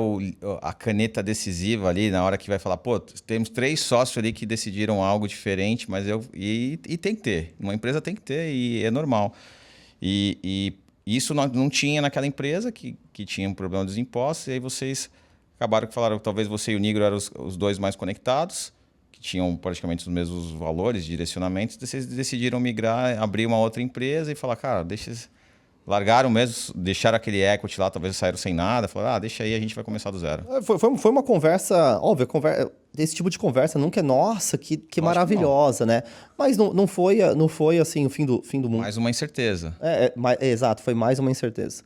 a caneta decisiva ali na hora que vai falar, pô, temos 3 sócios ali que decidiram algo diferente, mas e tem que ter, uma empresa tem que ter e é normal. E isso não tinha naquela empresa que tinha um problema dos impostos, e aí vocês acabaram que falaram que talvez você e o Nigro eram os 2 mais conectados, que tinham praticamente os mesmos valores, direcionamentos, vocês decidiram migrar, abrir uma outra empresa e falar, cara, largaram mesmo, deixaram aquele equity lá, talvez saíram sem nada, falaram, deixa aí, a gente vai começar do zero. Foi uma conversa, óbvio, esse tipo de conversa nunca é, nossa, que maravilhosa, né? Mas não foi assim o fim do mundo. Mais uma incerteza. Exato, foi mais uma incerteza.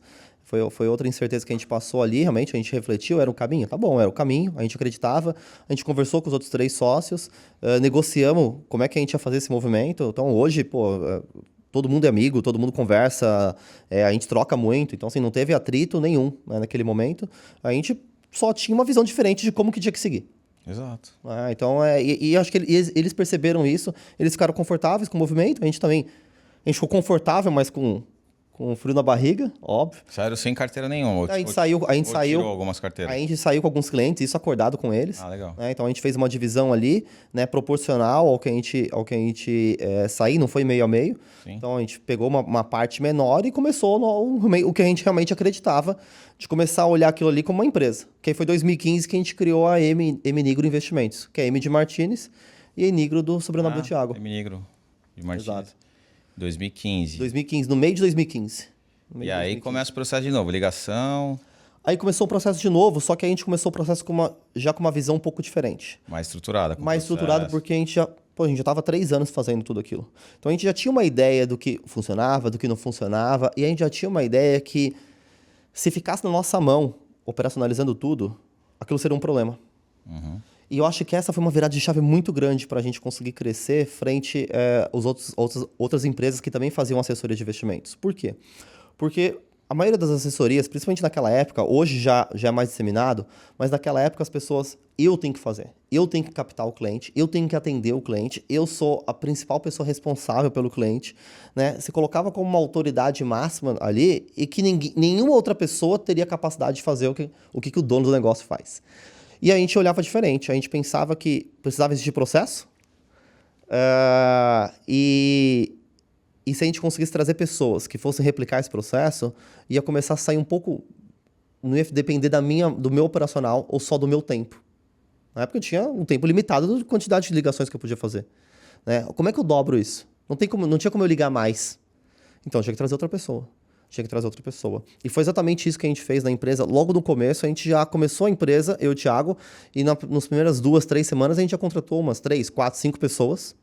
Foi outra incerteza que a gente passou ali, realmente, a gente refletiu, era o caminho? Tá bom, era o caminho, a gente acreditava, a gente conversou com os outros 3 sócios, negociamos como é que a gente ia fazer esse movimento. Então, hoje, todo mundo é amigo, todo mundo conversa, a gente troca muito. Então, assim, não teve atrito nenhum, né, naquele momento. A gente só tinha uma visão diferente de como que tinha que seguir. Exato. Então, e acho que eles perceberam isso, eles ficaram confortáveis com o movimento, a gente ficou confortável, mas com frio na barriga, óbvio. Saíram sem carteira nenhuma. A gente saiu tirou algumas carteiras. A gente saiu com alguns clientes, isso acordado com eles. Legal. Então a gente fez uma divisão ali, né, proporcional ao que a gente sair, não foi meio a meio. Sim. Então a gente pegou uma parte menor e começou o que a gente realmente acreditava, de começar a olhar aquilo ali como uma empresa. Que aí foi 2015 que a gente criou a M Nigro Investimentos, que é M de Martins e Nigro do sobrenome do Thiago. M Nigro de Martins. Exato. 2015, no meio de 2015. E aí começa o processo de novo, ligação... Aí começou o processo de novo, só que a gente começou o processo já com uma visão um pouco diferente. Mais estruturada. Mais estruturada porque a gente já estava 3 anos fazendo tudo aquilo. Então a gente já tinha uma ideia do que funcionava, do que não funcionava, e a gente já tinha uma ideia que se ficasse na nossa mão, operacionalizando tudo, aquilo seria um problema. Uhum. E eu acho que essa foi uma virada de chave muito grande para a gente conseguir crescer frente às outras empresas que também faziam assessoria de investimentos. Por quê? Porque a maioria das assessorias, principalmente naquela época, hoje já é mais disseminado, mas naquela época as pessoas, eu tenho que fazer, eu tenho que captar o cliente, eu tenho que atender o cliente, eu sou a principal pessoa responsável pelo cliente, né? Se colocava como uma autoridade máxima ali e que nenhuma outra pessoa teria capacidade de fazer o que o dono do negócio faz. E a gente olhava diferente, a gente pensava que precisava existir processo e se a gente conseguisse trazer pessoas que fossem replicar esse processo, ia começar a sair um pouco, não ia depender do meu operacional ou só do meu tempo. Na época eu tinha um tempo limitado da quantidade de ligações que eu podia fazer. Né? Como é que eu dobro isso? Não tinha como eu ligar mais. Então eu tinha que trazer outra pessoa. E foi exatamente isso que a gente fez na empresa. Logo no começo, a gente já começou a empresa, eu e o Thiago, e nas primeiras 2, 3 semanas a gente já contratou umas 3, 4, 5 pessoas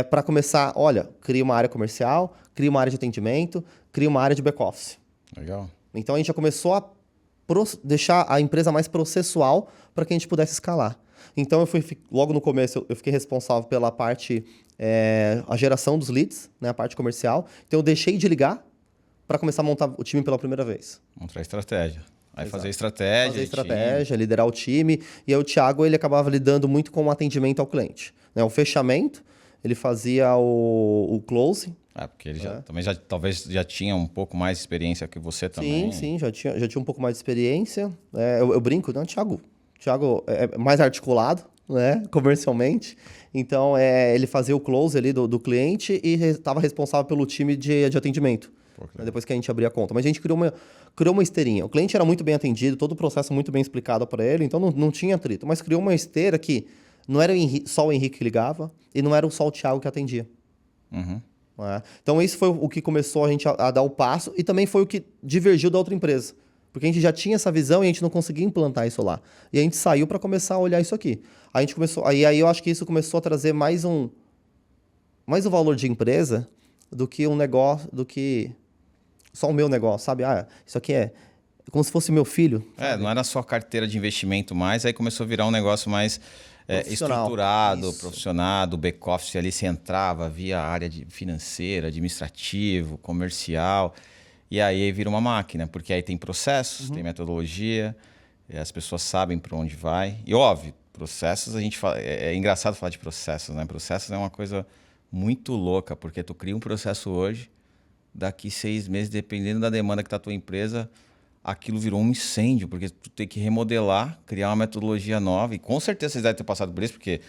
para começar, olha, cria uma área comercial, cria uma área de atendimento, cria uma área de back-office. Legal. Então a gente já começou a deixar a empresa mais processual para que a gente pudesse escalar. Então logo no começo eu fiquei responsável pela parte, a geração dos leads, né, a parte comercial. Então eu deixei de ligar para começar a montar o time pela primeira vez. Montar estratégia. Aí Exato. fazer estratégia. Fazer estratégia, liderar o time. E aí o Thiago, ele acabava lidando muito com o atendimento ao cliente. Né? O fechamento, ele fazia o close. Porque ele também talvez já tinha um pouco mais de experiência que você também. Sim, já tinha um pouco mais de experiência. Eu brinco, não, Thiago é mais articulado, né, comercialmente. Então, ele fazia o close ali do cliente e estava responsável pelo time de atendimento. Depois que a gente abria a conta. Mas a gente criou uma esteirinha. O cliente era muito bem atendido, todo o processo muito bem explicado para ele, então não tinha atrito. Mas criou uma esteira que não era só o Henrique que ligava e não era só o Thiago que atendia. Uhum. Então, isso foi o que começou a gente a dar o passo e também foi o que divergiu da outra empresa. Porque a gente já tinha essa visão e a gente não conseguia implantar isso lá. E a gente saiu para começar a olhar isso aqui. A gente começou, aí eu acho que isso começou a trazer mais um valor de empresa do que um negócio, do que só o meu negócio, sabe? Isso aqui é como se fosse meu filho. Não era só carteira de investimento mais, aí começou a virar um negócio mais estruturado, isso. profissional, o back-office ali você entrava, via a área financeira, administrativo, comercial, e aí vira uma máquina, porque aí tem processos, tem metodologia, as pessoas sabem para onde vai. E óbvio, processos, a gente fala, é engraçado falar de processos, né? Processos é uma coisa muito louca, porque tu cria um processo hoje, daqui 6 meses, dependendo da demanda que está a tua empresa, aquilo virou um incêndio, porque tu tem que remodelar, criar uma metodologia nova. E com certeza vocês devem ter passado por isso, porque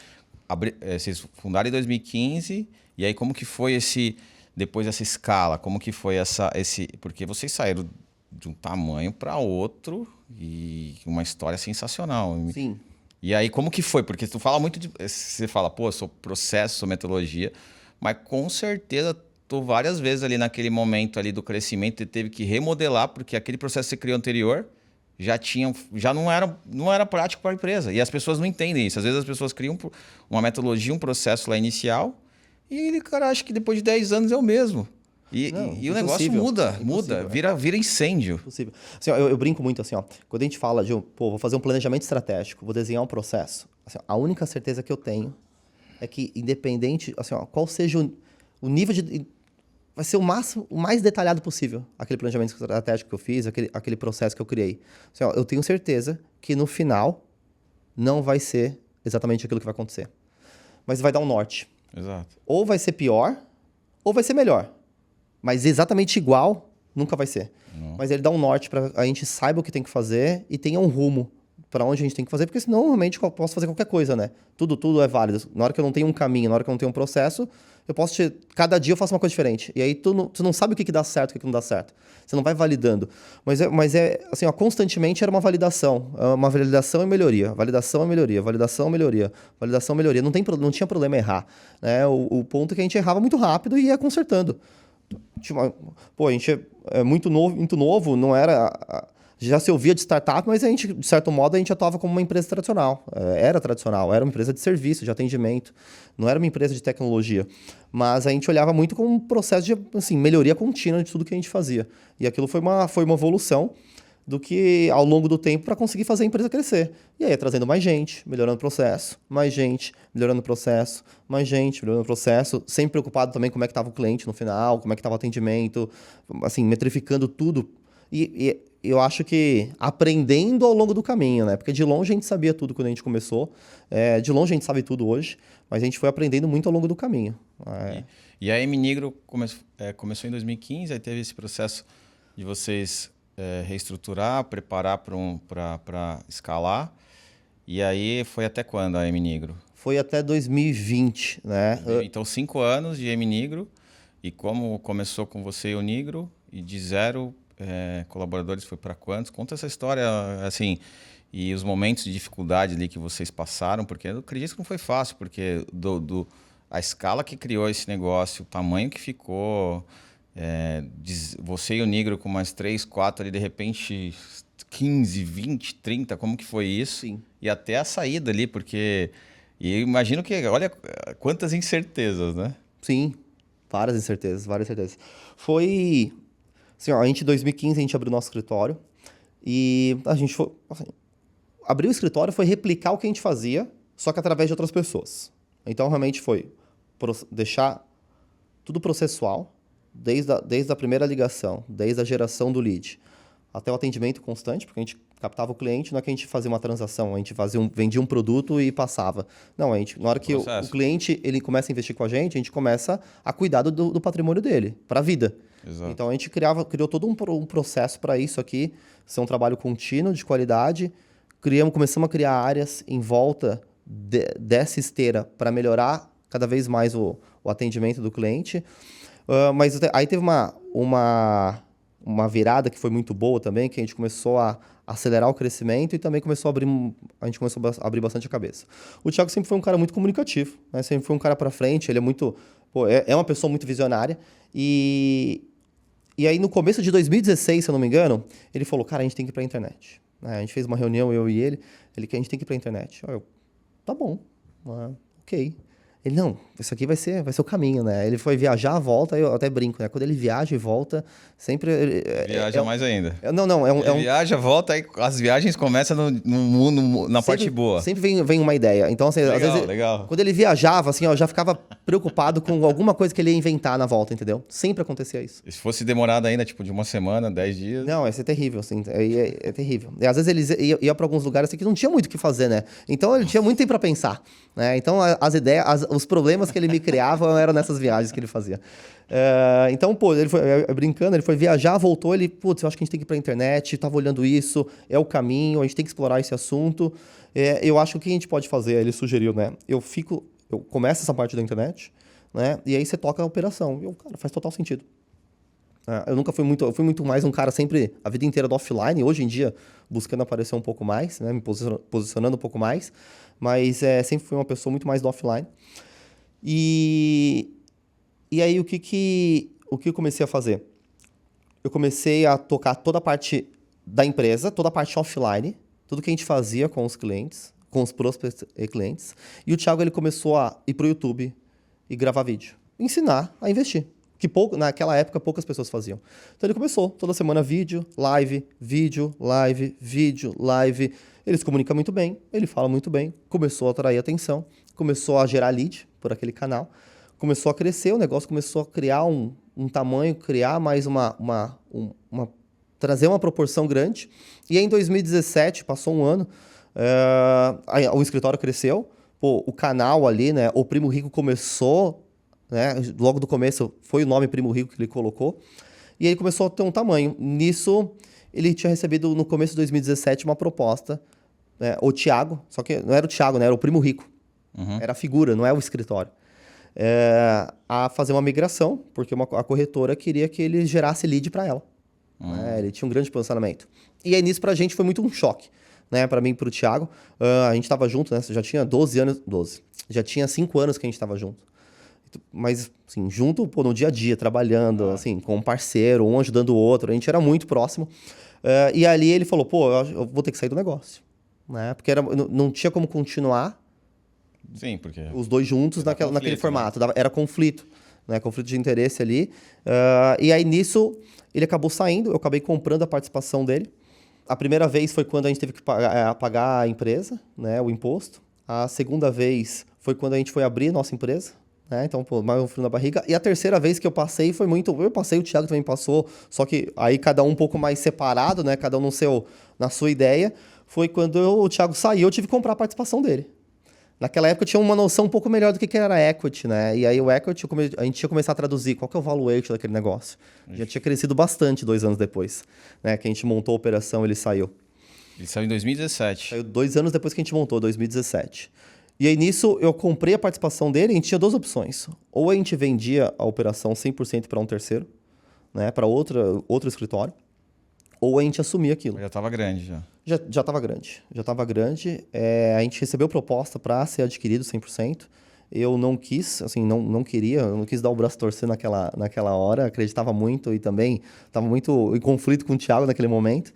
vocês fundaram em 2015, e aí como que foi depois dessa escala? Como que foi porque vocês saíram de um tamanho para outro e uma história sensacional. Sim. E aí como que foi? Porque tu fala muito você fala, pô, sou processo, sou metodologia, mas com certeza várias vezes ali naquele momento ali do crescimento, você teve que remodelar, porque aquele processo que você criou anterior já não era prático para a empresa. E as pessoas não entendem isso. Às vezes as pessoas criam uma metodologia, um processo lá inicial, e cara acha que depois de 10 anos é o mesmo. E o negócio muda, vira incêndio. Impossível. Assim, eu brinco muito assim, quando a gente fala de vou fazer um planejamento estratégico, vou desenhar um processo, assim, a única certeza que eu tenho é que independente, assim, qual seja o nível de... Vai ser o mais detalhado possível, aquele planejamento estratégico que eu fiz, aquele processo que eu criei. Assim, eu tenho certeza que no final não vai ser exatamente aquilo que vai acontecer. Mas vai dar um norte. Exato. Ou vai ser pior, ou vai ser melhor. Mas exatamente igual, nunca vai ser. Não. Mas ele dá um norte para a gente saiba o que tem que fazer e tenha um rumo para onde a gente tem que fazer, porque senão realmente eu posso fazer qualquer coisa, né? Tudo é válido. Na hora que eu não tenho um caminho, na hora que eu não tenho um processo, eu posso cada dia eu faço uma coisa diferente. E aí tu não sabe o que dá certo, o que não dá certo. Você não vai validando. Mas assim, constantemente era uma validação. Uma validação e melhoria. Validação e melhoria. Validação e melhoria. Validação e melhoria. Não tinha problema errar. Né? O ponto é que a gente errava muito rápido e ia consertando. Pô, a gente é muito novo, não era... Já se ouvia de startup, mas a gente, de certo modo, a gente atuava como uma empresa tradicional. Era tradicional, era uma empresa de serviço, de atendimento. Não era uma empresa de tecnologia. Mas a gente olhava muito como um processo de assim, melhoria contínua de tudo que a gente fazia. E aquilo foi uma evolução do que, ao longo do tempo, para conseguir fazer a empresa crescer. E aí, trazendo mais gente, melhorando o processo, mais gente, melhorando o processo, mais gente, melhorando o processo, sempre preocupado também como é que estava o cliente no final, como é que estava o atendimento, assim, metrificando tudo. E eu acho que aprendendo ao longo do caminho, né? Porque de longe a gente sabia tudo quando a gente começou, de longe a gente sabe tudo hoje, mas a gente foi aprendendo muito ao longo do caminho. E a MNigro começou em 2015, aí teve esse processo de vocês reestruturar, preparar para escalar. E aí foi até quando a MNigro? Foi até 2020, né? Então 5 anos de MNigro. E como começou com você e o Nigro, e de 0 colaboradores foi para quantos? Conta essa história, assim, e os momentos de dificuldade ali que vocês passaram, porque eu acredito que não foi fácil, porque a escala que criou esse negócio, o tamanho que ficou, você e o Nigro com mais 3, 4 ali, de repente 15, 20, 30, como que foi isso? Sim. E até a saída ali, porque... E eu imagino que, olha, quantas incertezas, né? Sim, várias incertezas. Foi... Assim, a gente, em 2015, a gente abriu nosso escritório e a gente foi... Assim, abrir o escritório foi replicar o que a gente fazia, só que através de outras pessoas. Então, realmente foi deixar tudo processual, desde a primeira ligação, desde a geração do lead, até o atendimento constante, porque a gente captava o cliente, não é que a gente fazia uma transação, a gente vendia um produto e passava. Não, na hora que o cliente ele começa a investir com a gente começa a cuidar do patrimônio dele, para a vida. Exato. Então a gente criou todo um processo para isso aqui, ser um trabalho contínuo, de qualidade. Começamos a criar áreas em volta dessa esteira para melhorar cada vez mais o atendimento do cliente. Mas aí teve uma virada que foi muito boa também, que a gente começou a acelerar o crescimento e também a gente começou a abrir bastante a cabeça. O Thiago sempre foi um cara muito comunicativo, né? Sempre foi um cara para frente, ele é muito... é uma pessoa muito visionária. E aí, no começo de 2016, se eu não me engano, ele falou, cara, a gente tem que ir para a internet. A gente fez uma reunião, eu e ele que a gente tem que ir para a internet. Tá bom, ok. Ele, não, isso aqui vai ser o caminho, né? Ele foi viajar, volta, eu até brinco, né? Quando ele viaja e volta, sempre... Viaja mais ainda. Não, ele viaja, volta, aí as viagens começam na parte boa. Sempre vem uma ideia. Então, assim, legal, às vezes, legal. Quando ele viajava, assim, eu já ficava preocupado com alguma coisa que ele ia inventar na volta, entendeu? Sempre acontecia isso. E se fosse demorado ainda, tipo, de uma semana, 10 dias... Não, ia ser terrível, assim, é terrível. E às vezes eles iam para alguns lugares assim, que não tinha muito o que fazer, né? Então, ele tinha muito tempo para pensar, né? Então, as ideias, os problemas que ele me criava eram nessas viagens que ele fazia. Então, ele foi brincando, ele foi viajar, voltou, eu acho que a gente tem que ir para a internet, estava olhando isso, é o caminho, a gente tem que explorar esse assunto. Eu acho que o que a gente pode fazer, ele sugeriu, né? Eu começo essa parte da internet, né? E aí você toca a operação. Cara, faz total sentido. Eu fui muito mais um cara sempre, a vida inteira do offline, hoje em dia buscando aparecer um pouco mais, né? Me posicionando um pouco mais, mas sempre fui uma pessoa muito mais do offline. E aí, o que eu comecei a fazer? Eu comecei a tocar toda a parte da empresa, toda a parte offline, tudo que a gente fazia com os clientes, com os prospects e clientes. E o Thiago ele começou a ir para o YouTube e gravar vídeo. Ensinar a investir. Que naquela época poucas pessoas faziam. Então ele começou, toda semana vídeo, live, vídeo, live, vídeo, live. Ele se comunica muito bem, ele fala muito bem, começou a atrair atenção, começou a gerar lead por aquele canal, começou a crescer, o negócio começou a criar um tamanho, criar mais trazer uma proporção grande. E aí, em 2017, passou um ano, o escritório cresceu, o canal ali, né, o Primo Rico começou, né, logo do começo foi o nome Primo Rico que ele colocou, e ele começou a ter um tamanho. Nisso, ele tinha recebido no começo de 2017 uma proposta, né, o Thiago, só que não era o Thiago, né, era o Primo Rico. Uhum. Era a figura, não é o escritório. A fazer uma migração, porque a corretora queria que ele gerasse lead para ela. Né? Ele tinha um grande posicionamento. E aí nisso pra gente foi muito um choque. Né? Para mim e pro Thiago. A gente tava junto, né? Já tinha 12 anos. Já tinha 5 anos que a gente tava junto. Mas, assim, junto no dia a dia, trabalhando, assim, com um parceiro, um ajudando o outro. A gente era muito próximo. E ali ele falou, eu vou ter que sair do negócio. Né? Porque não tinha como continuar. Sim, porque... Os dois juntos naquele formato. Né? Era conflito. Né? Conflito de interesse ali. E aí, nisso, ele acabou saindo. Eu acabei comprando a participação dele. A primeira vez foi quando a gente teve que pagar a empresa, né? O imposto. A segunda vez foi quando a gente foi abrir a nossa empresa. Né? Então, mais um frio na barriga. E a terceira vez que eu passei foi muito... Eu passei, o Thiago também passou. Só que aí cada um pouco mais separado, né? Cada um na sua ideia. Foi quando o Thiago saiu, eu tive que comprar a participação dele. Naquela época eu tinha uma noção um pouco melhor do que era equity, né? E aí o equity, a gente tinha começado a traduzir qual que é o valuation daquele negócio. Já tinha crescido bastante 2 anos depois, né? Que a gente montou a operação, ele saiu. Ele saiu em 2017. Saiu 2 anos depois que a gente montou, 2017. E aí nisso eu comprei a participação dele e a gente tinha 2 opções. Ou a gente vendia a operação 100% para um terceiro, né? Para outro escritório. Ou a gente assumia aquilo. Já estava grande, já. Já estava grande. Já estava grande. A gente recebeu proposta para ser adquirido 100%. Eu não quis, assim, não queria. Eu não quis dar o braço a torcer naquela hora. Acreditava muito e também estava muito em conflito com o Thiago naquele momento.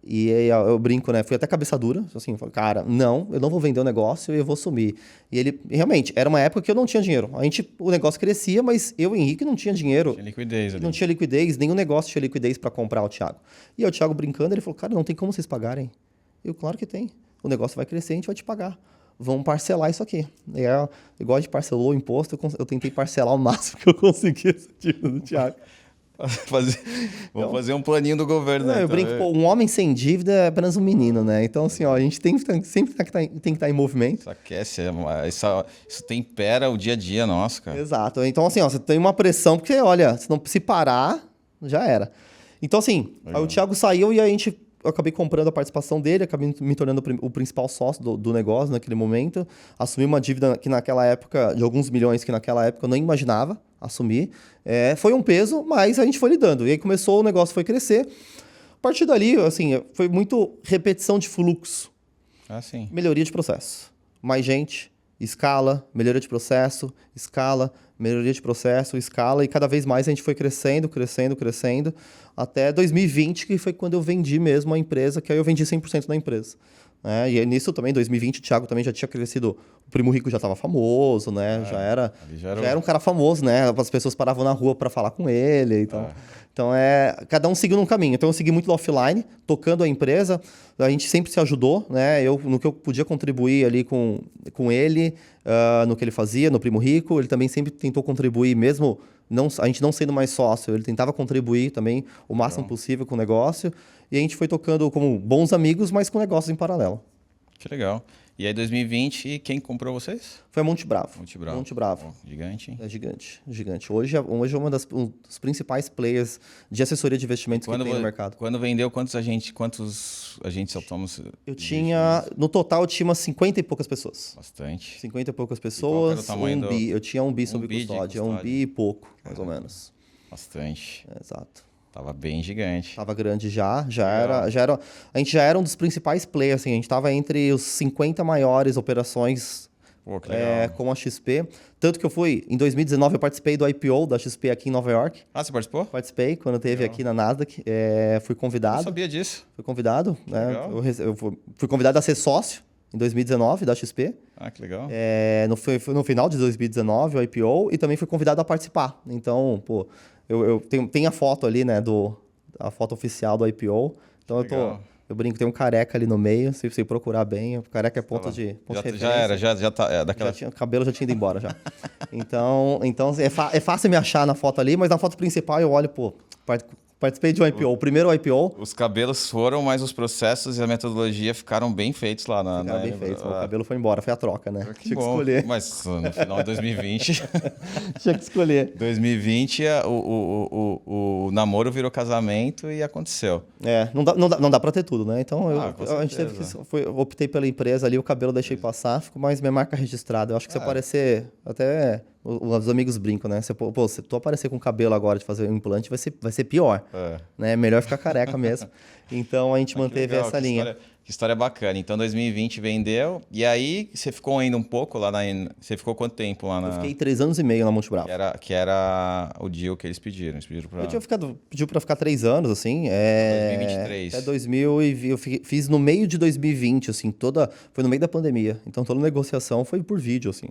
E aí eu brinco, né? Fui até cabeça dura. Assim, falei, cara, não, eu não vou vender o negócio, eu vou sumir. E ele, realmente, era uma época que eu não tinha dinheiro. O negócio crescia, mas eu, Henrique, não tinha dinheiro. Tinha liquidez ali. Não tinha liquidez, nenhum negócio tinha liquidez para comprar o Thiago. E aí o Thiago brincando, ele falou, cara, não tem como vocês pagarem. Eu, claro que tem. O negócio vai crescer, a gente vai te pagar. vamos parcelar isso aqui. E aí, igual a gente parcelou o imposto, eu tentei parcelar o máximo que eu consegui esse dívida do Thiago. Vamos fazer um planinho do governo, né? Eu brinco, pô, um homem sem dívida é apenas um menino, né? Então, assim, ó, a gente sempre tem que estar em movimento. Isso aquece, isso tempera o dia a dia nosso, cara. Exato. Então, assim, ó, você tem uma pressão, porque, olha, se parar, já era. Então, assim, aí o Thiago saiu e eu acabei comprando a participação dele, acabei me tornando o principal sócio do negócio naquele momento. Assumi uma dívida que naquela época, de alguns milhões que naquela época eu nem imaginava assumir. Foi um peso, mas a gente foi lidando. E aí começou, o negócio foi crescer. A partir dali, assim, foi muito repetição de fluxo. Sim. Melhoria de processo. Mais gente, escala, melhoria de processo, escala, melhoria de processo, escala. E cada vez mais a gente foi crescendo, até 2020, que foi quando eu vendi mesmo a empresa, que aí eu vendi 100% da empresa. E nisso também, em 2020, o Thiago também já tinha crescido. O Primo Rico já estava famoso, né? Já era um cara famoso, né? As pessoas paravam na rua para falar com ele. Então, cada um seguindo um caminho. Então, eu segui muito no offline, tocando a empresa. A gente sempre se ajudou, né? No que eu podia contribuir ali com ele, no que ele fazia, no Primo Rico. Ele também sempre tentou contribuir, mesmo a gente não sendo mais sócio. Ele tentava contribuir também o máximo possível com o negócio. E a gente foi tocando como bons amigos, mas com negócios em paralelo. Que legal. E aí, 2020, quem comprou vocês? Foi a Monte Bravo. Monte Bravo. Gigante, hein? É gigante. Hoje é um dos principais players de assessoria de investimentos que tem no mercado. Quando vendeu, quantos agentes autônomos? No total, eu tinha umas 50 e poucas pessoas. Bastante. 50 e poucas pessoas, e qual era o tamanho bi. Eu tinha um bi sob custódia. Um bi e pouco, mais ou menos. Bastante. Exato. Tava bem gigante. Tava grande já era. A gente já era um dos principais players, assim, a gente tava entre os 50 maiores operações com a XP. Tanto que em 2019, eu participei do IPO da XP aqui em Nova York. Você participou? Participei, quando teve aqui na Nasdaq. Fui convidado. Eu sabia disso. Fui convidado, né? Eu fui convidado a ser sócio em 2019 da XP. Que legal. No final de 2019, o IPO, e também fui convidado a participar. Então, pô, eu tenho a foto ali, né, a foto oficial do IPO. Então eu brinco, tem um careca ali no meio, se você procurar bem, o careca é ponto de referência. Já era, já tá, daquela... O cabelo já tinha ido embora já. Então é fácil me achar na foto ali, mas na foto principal eu olho, pô, participei de um IPO, o primeiro IPO. Os cabelos foram, mas os processos e a metodologia ficaram bem feitos lá na... Ficaram bem feitos, o cabelo foi embora, foi a troca, né? Tinha que escolher. Mas no final de 2020... Tinha que escolher. 2020, o namoro virou casamento e aconteceu. Não dá pra ter tudo, né? Então a gente teve optei pela empresa ali, o cabelo deixei passar, ficou mais minha marca registrada. Eu acho que se aparecer, até os amigos brincam, né? Se tu aparecer com cabelo agora de fazer um implante, vai ser pior. Né? Melhor ficar careca mesmo. Então a gente manteve essa linha. Que história bacana. Então 2020 vendeu, e aí você ficou ainda um pouco lá Você ficou quanto tempo lá na... Eu fiquei 3 anos e meio na Monte Bravo. Que era o deal que eles pediram. Eles pediram pra... Pediu pra ficar 3 anos, assim. 2023. Até 2020. Eu fiz no meio de 2020, assim, foi no meio da pandemia. Então toda a negociação foi por vídeo, assim.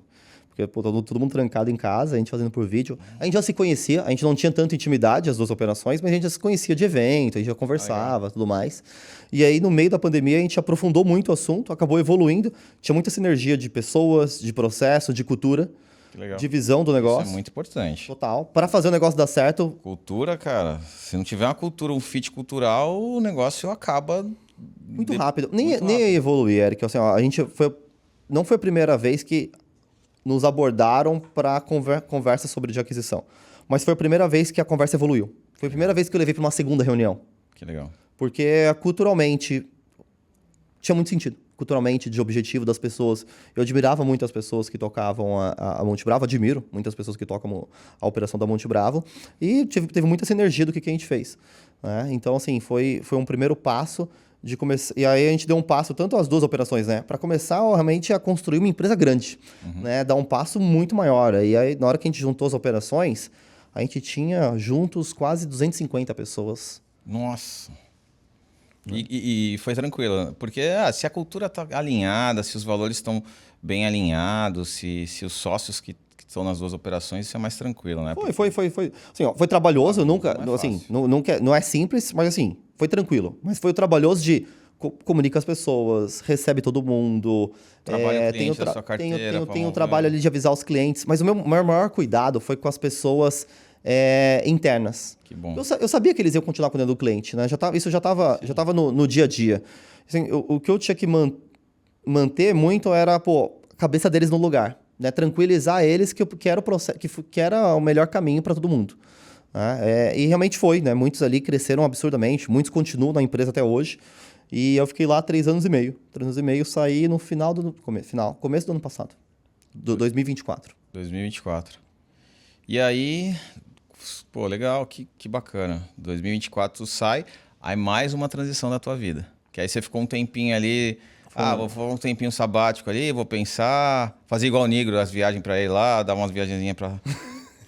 Porque todo mundo trancado em casa, a gente fazendo por vídeo. A gente já se conhecia, a gente não tinha tanta intimidade, as duas operações, mas a gente já se conhecia de evento, a gente já conversava, tudo mais. E aí, no meio da pandemia, a gente aprofundou muito o assunto, acabou evoluindo. Tinha muita sinergia de pessoas, de processo, de cultura, de visão do negócio. Isso é muito importante. Total. Para fazer o negócio dar certo... Cultura, cara, se não tiver uma cultura, um fit cultural, o negócio acaba... Muito rápido. Nem evoluir, Eric. Assim, ó, não foi a primeira vez que nos abordaram para conversa sobre de aquisição. Mas foi a primeira vez que a conversa evoluiu. Foi a primeira vez que eu levei para uma segunda reunião. Que legal. Porque culturalmente tinha muito sentido. Culturalmente, de objetivo das pessoas. Eu admirava muito as pessoas que tocavam a Monte Bravo. Admiro muitas pessoas que tocam a operação da Monte Bravo. E teve muita sinergia do que a gente fez. Né? Então, assim, foi um primeiro passo de começar. E aí a gente deu um passo, tanto as duas operações, né? Para começar realmente a construir uma empresa grande, né? Dar um passo muito maior. E aí, na hora que a gente juntou as operações, a gente tinha juntos quase 250 pessoas. Nossa! E foi tranquilo, porque se a cultura está alinhada, se os valores estão bem alinhados, se os sócios que estão nas duas operações, isso é mais tranquilo, né? Foi. Assim, ó, foi trabalhoso, não é simples, mas assim, foi tranquilo. Mas foi trabalhoso de comunica as pessoas, recebe todo mundo. Trabalha o tem cliente da sua carteira. tem o trabalho ali de avisar os clientes. Mas o meu maior cuidado foi com as pessoas internas. Que bom. Eu sabia que eles iam continuar cuidando do cliente, né? Isso já estava no dia a dia. Assim, o que eu tinha que manter muito era, a cabeça deles no lugar, né? Tranquilizar eles que era o processo, que era o melhor caminho para todo mundo. Né? E realmente foi, né? Muitos ali cresceram absurdamente, muitos continuam na empresa até hoje. E eu fiquei lá 3 anos e meio. 3 anos e meio, saí no começo do ano passado, do 2024. 2024. E aí, pô, legal, que bacana. 2024 tu sai, aí mais uma transição da tua vida. Que aí você ficou um tempinho ali, vou um tempinho sabático ali, vou pensar, fazer igual o Negro, as viagens pra ele lá, dar umas viagenzinhas pra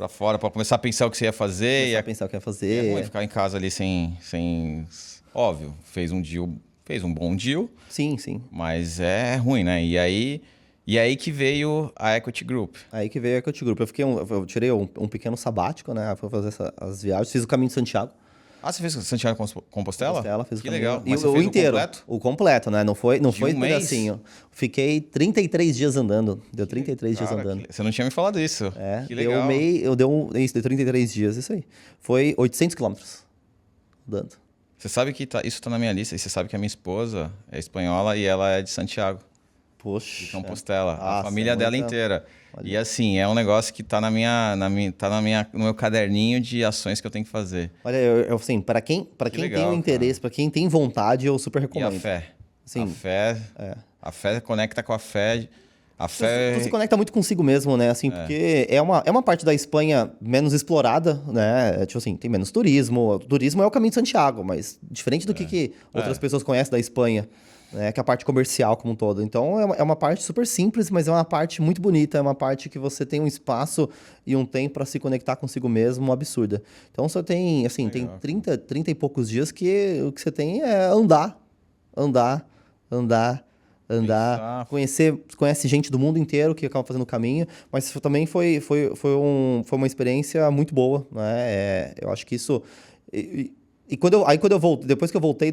fora, pra começar a pensar o que você ia fazer. Começar a pensar o que ia fazer. É ruim ficar em casa ali sem... Óbvio, fez um bom deal. Sim, sim. Mas é ruim, né? E aí que veio a Equity Group. Aí que veio a Equity Group. Eu tirei um pequeno sabático, né? Fui fazer as viagens. Fiz o caminho de Santiago. Ah, você fez Santiago Compostela? Fiz que o caminho. legal. E Mas o fez inteiro. completo? O completo, né? Não foi um pedacinho. Fiquei 33 dias andando. Deu 33 dias andando. Você não tinha me falado isso. Que legal. Deu 33 dias, isso aí. Foi 800 quilômetros andando. Você sabe que isso tá na minha lista. E você sabe que a minha esposa é espanhola e ela é de Santiago. Poxa. De Compostela. A Nossa, família dela inteira. E assim, é um negócio que tá no meu caderninho de ações que eu tenho que fazer. Olha, assim, para quem tem o interesse, para quem tem vontade, eu super recomendo. E a fé? Sim. A fé conecta com a fé. Tu se conecta muito consigo mesmo, né? Assim, porque é uma parte da Espanha menos explorada, né? Tipo assim, tem menos turismo. O turismo é o caminho de Santiago, mas diferente do que outras pessoas conhecem da Espanha, né? Que é a parte comercial como um todo. Então, é uma parte super simples, mas é uma parte muito bonita. É uma parte que você tem um espaço e um tempo para se conectar consigo mesmo absurda. Então, você tem, assim, tem 30 e poucos dias que o que você tem é andar, conhece gente do mundo inteiro que acaba fazendo o caminho, mas isso também foi uma experiência muito boa, né? Eu acho que isso... quando eu voltei, depois que eu voltei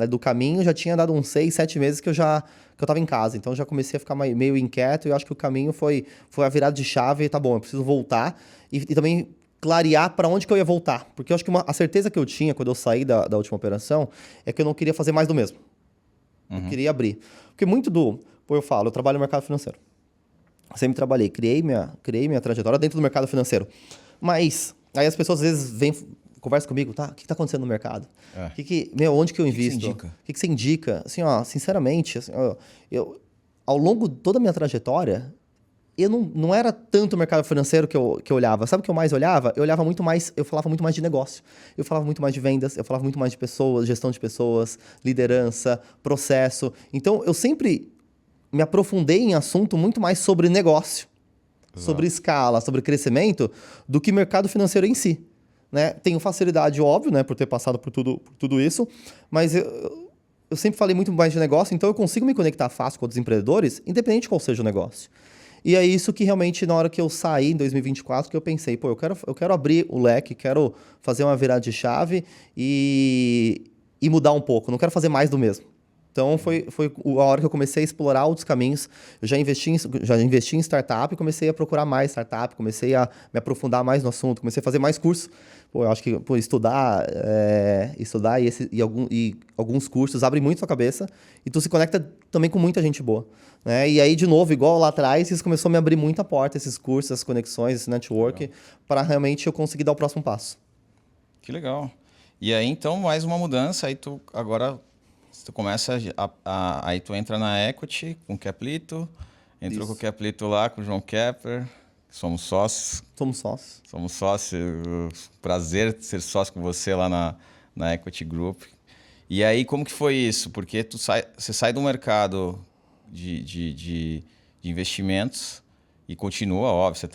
do caminho, já tinha dado uns 6, 7 meses que eu estava em casa, então já comecei a ficar meio inquieto e eu acho que o caminho foi a virada de chave, tá bom, eu preciso voltar e também clarear para onde que eu ia voltar, porque eu acho que a certeza que eu tinha quando eu saí da última operação é que eu não queria fazer mais do mesmo. Eu queria abrir. Porque eu trabalho no mercado financeiro. Sempre trabalhei, criei minha trajetória dentro do mercado financeiro. Mas aí as pessoas às vezes conversam comigo, tá? O que está acontecendo no mercado? Onde que eu invisto? O que você indica? Assim, sinceramente, assim, ao longo de toda a minha trajetória, eu não era tanto o mercado financeiro que eu olhava. Sabe o que eu mais olhava? Eu falava muito mais de negócio. Eu falava muito mais de vendas, eu falava muito mais de pessoas, gestão de pessoas, liderança, processo. Então, eu sempre me aprofundei em assunto muito mais sobre negócio, sobre escala, sobre crescimento, do que mercado financeiro em si. Né? Tenho facilidade, óbvio, né, por ter passado por tudo isso, mas eu sempre falei muito mais de negócio, então eu consigo me conectar fácil com outros empreendedores, independente de qual seja o negócio. E é isso que realmente, na hora que eu saí em 2024, que eu pensei, eu quero abrir o leque, quero fazer uma virada de chave e mudar um pouco, não quero fazer mais do mesmo. Então, foi a hora que eu comecei a explorar outros caminhos. Eu já investi em startup e comecei a procurar mais startup, comecei a me aprofundar mais no assunto, comecei a fazer mais cursos. Eu acho que estudar e alguns cursos abrem muito sua cabeça e tu se conecta também com muita gente boa. Né? E aí, de novo, igual lá atrás, isso começou a me abrir muita porta, esses cursos, essas conexões, esse network, para realmente eu conseguir dar o próximo passo. Que legal. E aí, então, mais uma mudança, aí tu agora... Tu começa aí tu entra na Equity com o Keplito, entrou com o Keplito lá, com o João Kepler, somos sócios. Somos sócios, prazer ser sócio com você lá na Equity Group. E aí como que foi isso? Porque você sai do mercado de investimentos e continua, óbvio,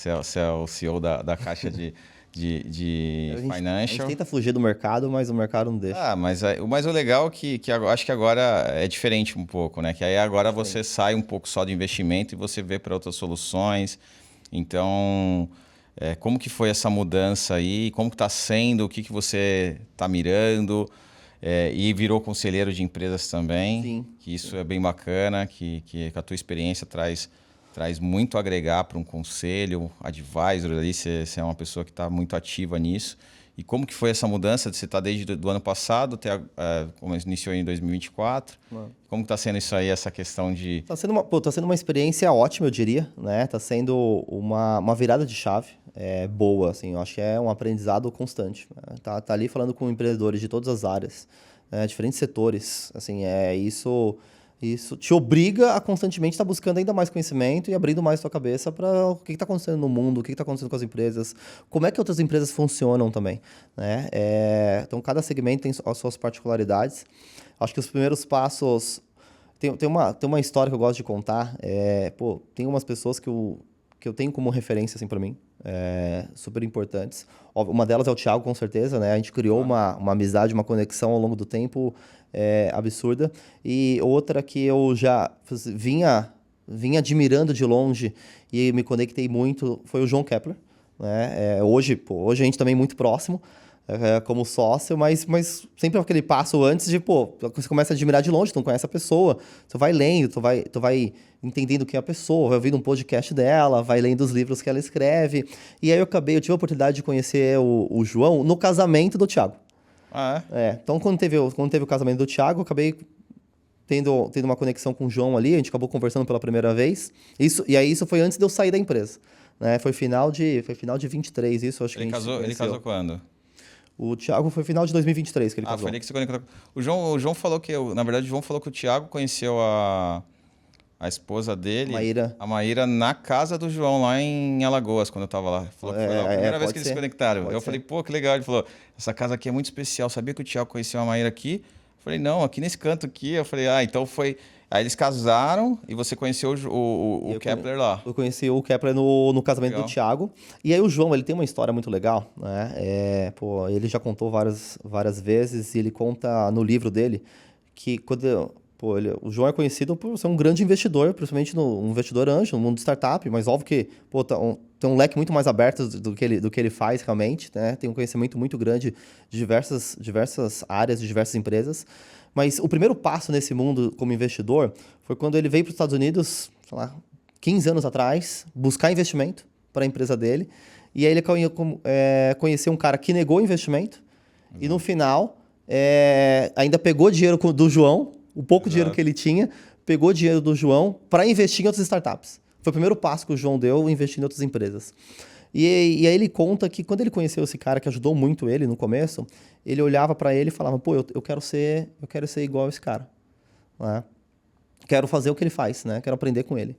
você é o CEO da Caixa de Financial. A gente tenta fugir do mercado, mas o mercado não deixa. Mas o legal é que acho que agora é diferente um pouco, né? Que aí agora você sai um pouco só do investimento e você vê para outras soluções. Então, como que foi essa mudança aí? Como que está sendo? O que você está mirando? E virou conselheiro de empresas também. Sim. Que isso é bem bacana, que a tua experiência traz muito a agregar para um conselho, advisor ali, você é uma pessoa que está muito ativa nisso. E como que foi essa mudança de você estar desde o ano passado, como iniciou em 2024? Como está sendo isso aí, essa questão de... Tá sendo uma experiência ótima, eu diria, né? Tá sendo uma virada de chave boa, assim. Eu acho que é um aprendizado constante. Né? Tá ali falando com empreendedores de todas as áreas, diferentes setores, assim, isso te obriga a constantemente estar buscando ainda mais conhecimento e abrindo mais sua cabeça para o que está acontecendo no mundo, o que está acontecendo com as empresas, como é que outras empresas funcionam também. Né? Então, cada segmento tem as suas particularidades. Acho que os primeiros passos... Tem uma história que eu gosto de contar. Tem umas pessoas que eu tenho como referência assim, para mim, super importantes. Uma delas é o Thiago, com certeza. Né? A gente criou uma amizade, uma conexão ao longo do tempo absurda. E outra que eu já vinha admirando de longe e me conectei muito foi o João Kepler. Né? Hoje a gente também é muito próximo como sócio, mas sempre aquele passo antes de, você começa a admirar de longe, tu não conhece a pessoa, tu vai lendo, tu vai entendendo quem é a pessoa, vai ouvindo um podcast dela, vai lendo os livros que ela escreve. E aí eu tive a oportunidade de conhecer o João no casamento do Thiago. Então, quando teve o casamento do Thiago, eu acabei tendo uma conexão com o João ali, a gente acabou conversando pela primeira vez. Isso foi antes de eu sair da empresa. Né? Foi final de 23, isso acho que ele casou quando? O Thiago foi final de 2023 que ele casou. Foi ali que você conectou. O João falou que... Na verdade, o João falou que o Thiago conheceu a esposa dele, a Maíra, na casa do João, lá em Alagoas, quando eu estava lá. Falou que foi a primeira vez que eles se conectaram. Eu falei, que legal. Ele falou, essa casa aqui é muito especial. Sabia que o Thiago conheceu a Maíra aqui? Eu falei, não, aqui nesse canto aqui. Eu falei, então foi... Aí eles casaram e você conheceu o Kepler lá. Eu conheci o Kepler no casamento do Thiago. E aí o João, ele tem uma história muito legal. Né? Ele já contou várias vezes e ele conta no livro dele que quando... o João é conhecido por ser um grande investidor, principalmente um investidor anjo, no mundo de startup, mas óbvio que tem um leque muito mais aberto do que ele faz realmente, né? Tem um conhecimento muito grande de diversas áreas, de diversas empresas. Mas o primeiro passo nesse mundo como investidor foi quando ele veio para os Estados Unidos, 15 anos atrás, buscar investimento para a empresa dele. E aí ele conheceu um cara que negou o investimento e no final ainda pegou dinheiro do João, o pouco dinheiro que ele tinha, pegou dinheiro do João para investir em outras startups. Foi o primeiro passo que o João deu, investir em outras empresas. E aí ele conta que quando ele conheceu esse cara que ajudou muito ele no começo, ele olhava para ele e falava, eu quero ser igual a esse cara. Né? Quero fazer o que ele faz, né? Quero aprender com ele.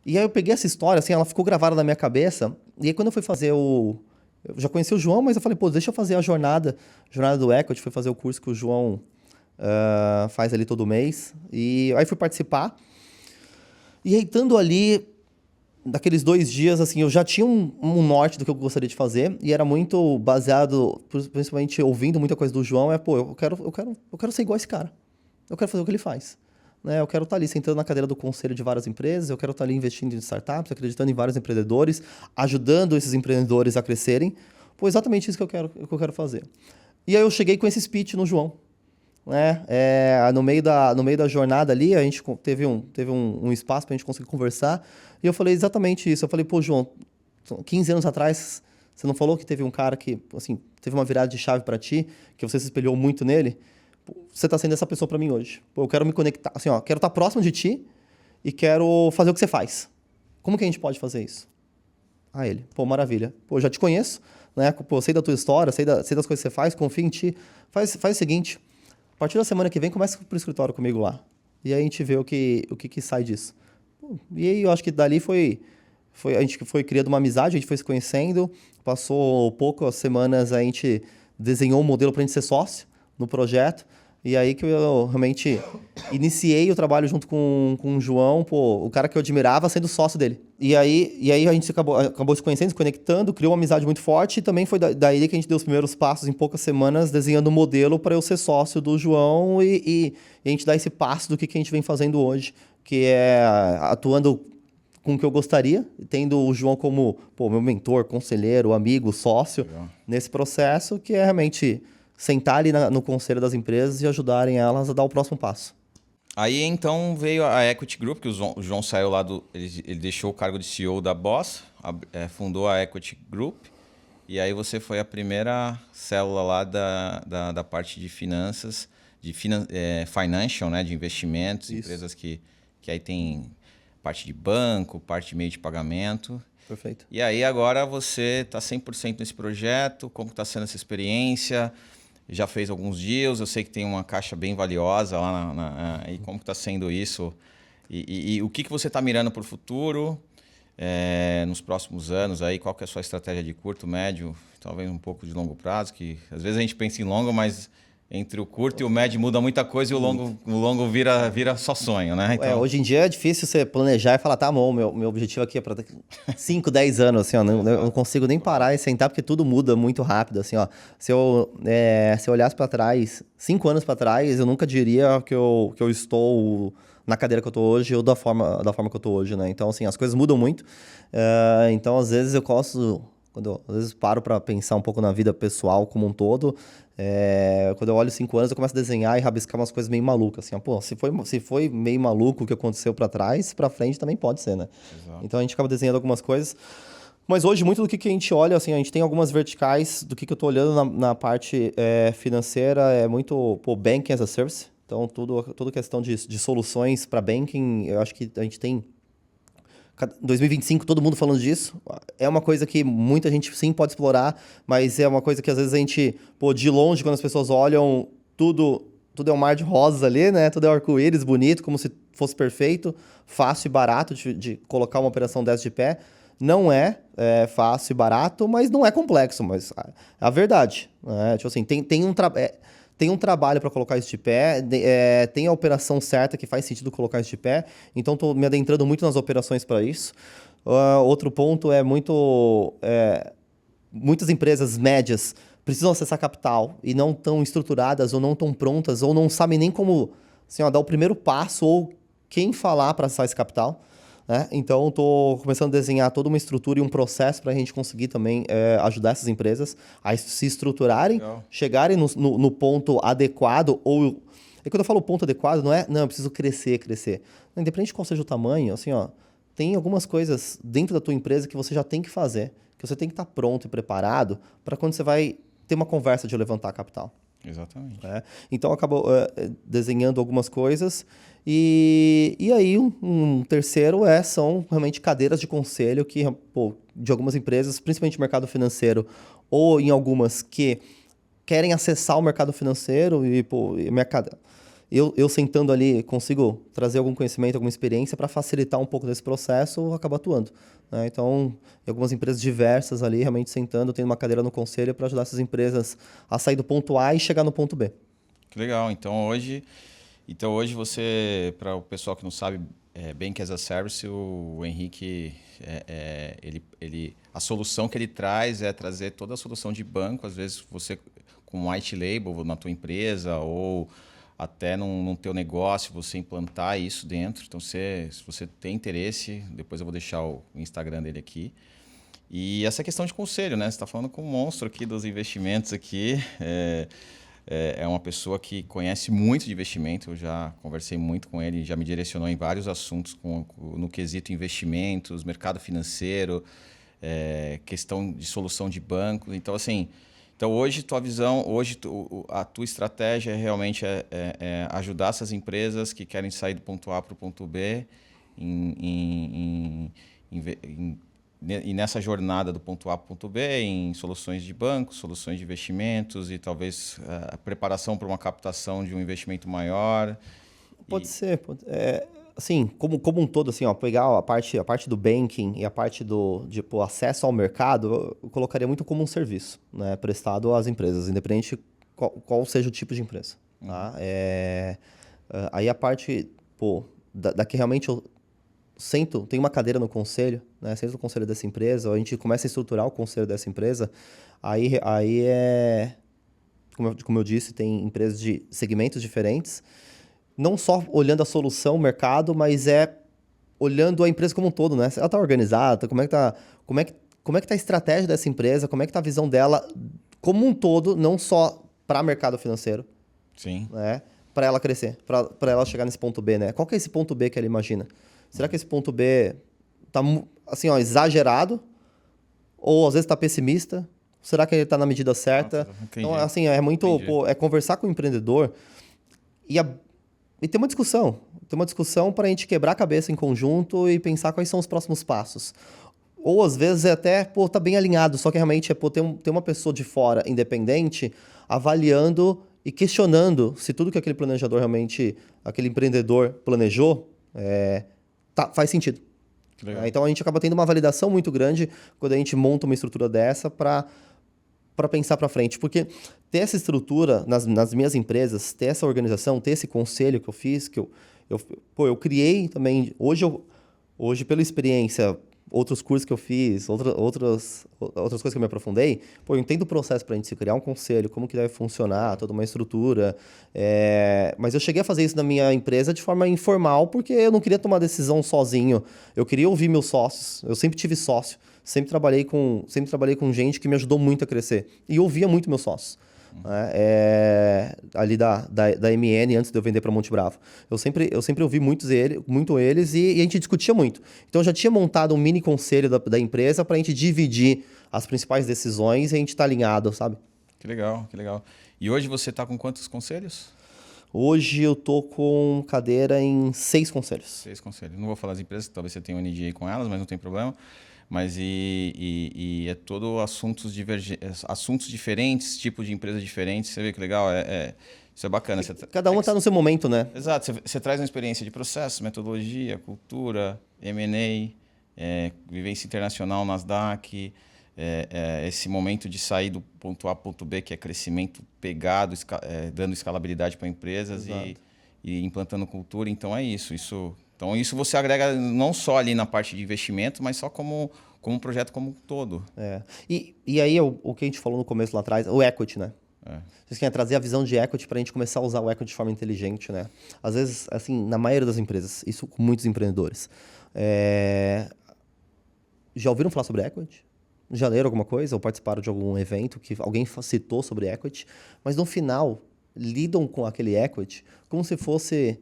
E aí eu peguei essa história, assim, ela ficou gravada na minha cabeça, e aí quando eu fui fazer eu já conheci o João, mas eu falei, deixa eu fazer a jornada do Equity, fui fazer o curso que o João faz ali todo mês, e aí fui participar, e aí estando ali, daqueles 2 dias, assim, eu já tinha um norte do que eu gostaria de fazer, e era muito baseado, principalmente ouvindo muita coisa do João, eu quero ser igual a esse cara, eu quero fazer o que ele faz. Né? Eu quero estar ali sentando na cadeira do conselho de várias empresas, eu quero estar ali investindo em startups, acreditando em vários empreendedores, ajudando esses empreendedores a crescerem. Exatamente isso que eu quero fazer. E aí eu cheguei com esse speech no João. Né? No meio da jornada ali, a gente teve um espaço para a gente conseguir conversar, e eu falei exatamente isso. Eu falei, João, 15 anos atrás, você não falou que teve um cara que assim, teve uma virada de chave para ti, que você se espelhou muito nele? Você está sendo essa pessoa para mim hoje. Eu quero me conectar, assim, quero estar próximo de ti e quero fazer o que você faz. Como que a gente pode fazer isso? Ele, maravilha. Já te conheço, né? Sei da tua história, sei das coisas que você faz, confio em ti. Faz o seguinte, a partir da semana que vem, começa pro escritório comigo lá. E aí a gente vê o que sai disso. E aí eu acho que dali a gente foi criando uma amizade, a gente foi se conhecendo, passou poucas semanas, a gente desenhou um modelo para a gente ser sócio no projeto, e aí que eu realmente iniciei o trabalho junto com o João, o cara que eu admirava sendo sócio dele. E aí a gente acabou se conhecendo, se conectando, criou uma amizade muito forte, e também foi daí que a gente deu os primeiros passos em poucas semanas, desenhando um modelo para eu ser sócio do João e a gente dar esse passo do que a gente vem fazendo hoje, que é atuando com o que eu gostaria, tendo o João como meu mentor, conselheiro, amigo, sócio, nesse processo, que é realmente sentar ali no conselho das empresas e ajudarem elas a dar o próximo passo. Aí então veio a Equity Group, que o João saiu lá ele deixou o cargo de CEO da Boss, fundou a Equity Group, e aí você foi a primeira célula lá da parte de finanças, financial, né, de investimentos, isso. Empresas que aí tem parte de banco, parte de meio de pagamento. Perfeito. E aí agora você está 100% nesse projeto, como está sendo essa experiência? Já fez alguns deals, eu sei que tem uma caixa bem valiosa lá, e como está sendo isso? E o que você está mirando para o futuro, nos próximos anos? Aí, qual que é a sua estratégia de curto, médio, talvez um pouco de longo prazo? Que às vezes a gente pensa em longo, mas entre o curto e o médio muda muita coisa e o longo vira só sonho, né? Então... hoje em dia é difícil você planejar e falar, tá bom, meu objetivo aqui é para 5, 10 anos, assim, ó, eu não consigo nem parar e sentar porque tudo muda muito rápido, assim, ó. Se eu olhasse para trás, 5 anos para trás, eu nunca diria que eu estou na cadeira que eu estou hoje ou da forma que eu estou hoje, né? Então, assim, as coisas mudam muito. Então, às vezes quando eu às vezes paro para pensar um pouco na vida pessoal como um todo, quando eu olho 5 anos, eu começo a desenhar e rabiscar umas coisas meio malucas. Assim, ó, pô, se foi meio maluco o que aconteceu para trás, para frente também pode ser, né? Exato. Então a gente acaba desenhando algumas coisas. Mas hoje, muito do que a gente olha, assim, a gente tem algumas verticais do que eu estou olhando na parte financeira, é muito Banking as a Service. Então, toda questão de soluções para banking, eu acho que a gente tem... 2025, todo mundo falando disso. É uma coisa que muita gente sim pode explorar, mas é uma coisa que às vezes a gente, de longe, quando as pessoas olham, tudo é um mar de rosas ali, né? Tudo é um arco-íris bonito, como se fosse perfeito, fácil e barato de colocar uma operação dessa de pé. Não é fácil e barato, mas não é complexo, mas é a verdade. Né? Tipo assim, tem um trabalho para colocar isso de pé, tem a operação certa que faz sentido colocar isso de pé, então estou me adentrando muito nas operações para isso. Outro ponto é muitas empresas médias precisam acessar capital e não estão estruturadas ou não estão prontas ou não sabem nem como assim, dar o primeiro passo ou quem falar para acessar esse capital. Né? Então, estou começando a desenhar toda uma estrutura e um processo para a gente conseguir também ajudar essas empresas a se estruturarem, legal, chegarem no ponto adequado. E quando eu falo ponto adequado, não eu preciso crescer. Independente de qual seja o tamanho, assim, ó, tem algumas coisas dentro da tua empresa que você já tem que fazer, que você tem que estar pronto e preparado para quando você vai ter uma conversa de levantar capital. Exatamente. Então, acabou desenhando algumas coisas. E aí, um terceiro são realmente cadeiras de conselho que, de algumas empresas, principalmente no mercado financeiro, ou em algumas que querem acessar o mercado financeiro e mercado. Eu sentando ali, consigo trazer algum conhecimento, alguma experiência para facilitar um pouco desse processo, eu acabo atuando. Né? Então, em algumas empresas diversas ali, realmente sentando, tendo uma cadeira no conselho para ajudar essas empresas a sair do ponto A e chegar no ponto B. Que legal. Então, hoje você, para o pessoal que não sabe, Banking as a Service, o Henrique, a solução que ele traz é trazer toda a solução de banco, às vezes você com white label na tua empresa ou até no teu negócio, você implantar isso dentro. Então, se você tem interesse, depois eu vou deixar o Instagram dele aqui. E essa questão de conselho, né? Você está falando com um monstro aqui dos investimentos aqui. É uma pessoa que conhece muito de investimento, eu já conversei muito com ele, já me direcionou em vários assuntos no quesito investimentos, mercado financeiro, questão de solução de banco. Então, assim, hoje tua visão, a tua estratégia realmente ajudar essas empresas que querem sair do ponto A para o ponto B e nessa jornada do ponto A para o ponto B, em soluções de banco, soluções de investimentos e talvez a preparação para uma captação de um investimento maior. Pode ser. Assim, como um todo, assim, pegar a parte do banking e a parte do acesso ao mercado, eu colocaria muito como um serviço, né, prestado às empresas, independente qual seja o tipo de empresa. Tá? Aí a parte da que realmente eu tem uma cadeira no conselho, né? Sento no conselho dessa empresa, a gente começa a estruturar o conselho dessa empresa, aí como eu disse, tem empresas de segmentos diferentes, não só olhando a solução, o mercado, mas olhando a empresa como um todo, né? Ela está organizada, como é que tá a estratégia dessa empresa, como é que está a visão dela como um todo, não só para mercado financeiro, Sim. né? Para ela crescer, para ela chegar nesse ponto B, né? Qual que é esse ponto B que ela imagina? Será que esse ponto B tá assim, ó, exagerado? Ou às vezes tá pessimista? Será que ele tá na medida certa? Entendi. Então, assim, é muito, Entendi. pô, é conversar com o empreendedor e ter uma discussão. Ter uma discussão para a gente quebrar a cabeça em conjunto e pensar quais são os próximos passos. Ou às vezes é até, pô, tá bem alinhado, só que realmente é, pô, ter uma pessoa de fora, independente, avaliando e questionando se tudo que aquele planejador realmente, aquele empreendedor planejou, faz sentido. Que legal. Então a gente acaba tendo uma validação muito grande quando a gente monta uma estrutura dessa para pensar para frente. Porque ter essa estrutura nas minhas empresas, ter essa organização, ter esse conselho que eu fiz, eu criei também. Hoje, pela experiência, outros cursos que eu fiz, outras coisas que eu me aprofundei, pô, eu entendo o processo para a gente se criar um conselho, como que deve funcionar, toda uma estrutura. Mas eu cheguei a fazer isso na minha empresa de forma informal, porque eu não queria tomar decisão sozinho. Eu queria ouvir meus sócios. Eu sempre tive sócio. Sempre trabalhei com gente que me ajudou muito a crescer. E ouvia muito meus sócios. Ali da MN, antes de eu vender para Monte Bravo. Eu sempre ouvi muito eles e a gente discutia muito. Então, eu já tinha montado um mini conselho da empresa para a gente dividir as principais decisões e a gente estar alinhado, sabe? Que legal, que legal. E hoje você está com quantos conselhos? Hoje eu tô com cadeira em 6 conselhos. 6 conselhos. Não vou falar as empresas, talvez você tenha um NDA com elas, mas não tem problema. Mas é todo assuntos diferentes, tipos de empresas diferentes. Você vê que legal? Isso é bacana. Cada uma está no seu momento, né? Exato. Você traz uma experiência de processo, metodologia, cultura, M&A, vivência internacional, Nasdaq, esse momento de sair do ponto A para o ponto B, que é crescimento pegado, dando escalabilidade para empresas e implantando cultura. Então, é isso. Então, isso você agrega não só ali na parte de investimento, mas só como um projeto como um todo. E aí, o que a gente falou no começo lá atrás, o equity, né? Vocês querem trazer a visão de equity para a gente começar a usar o equity de forma inteligente, né? Às vezes, assim, na maioria das empresas, isso com muitos empreendedores. Já ouviram falar sobre equity? Já leram alguma coisa ou participaram de algum evento que alguém citou sobre equity? Mas no final, lidam com aquele equity como se fosse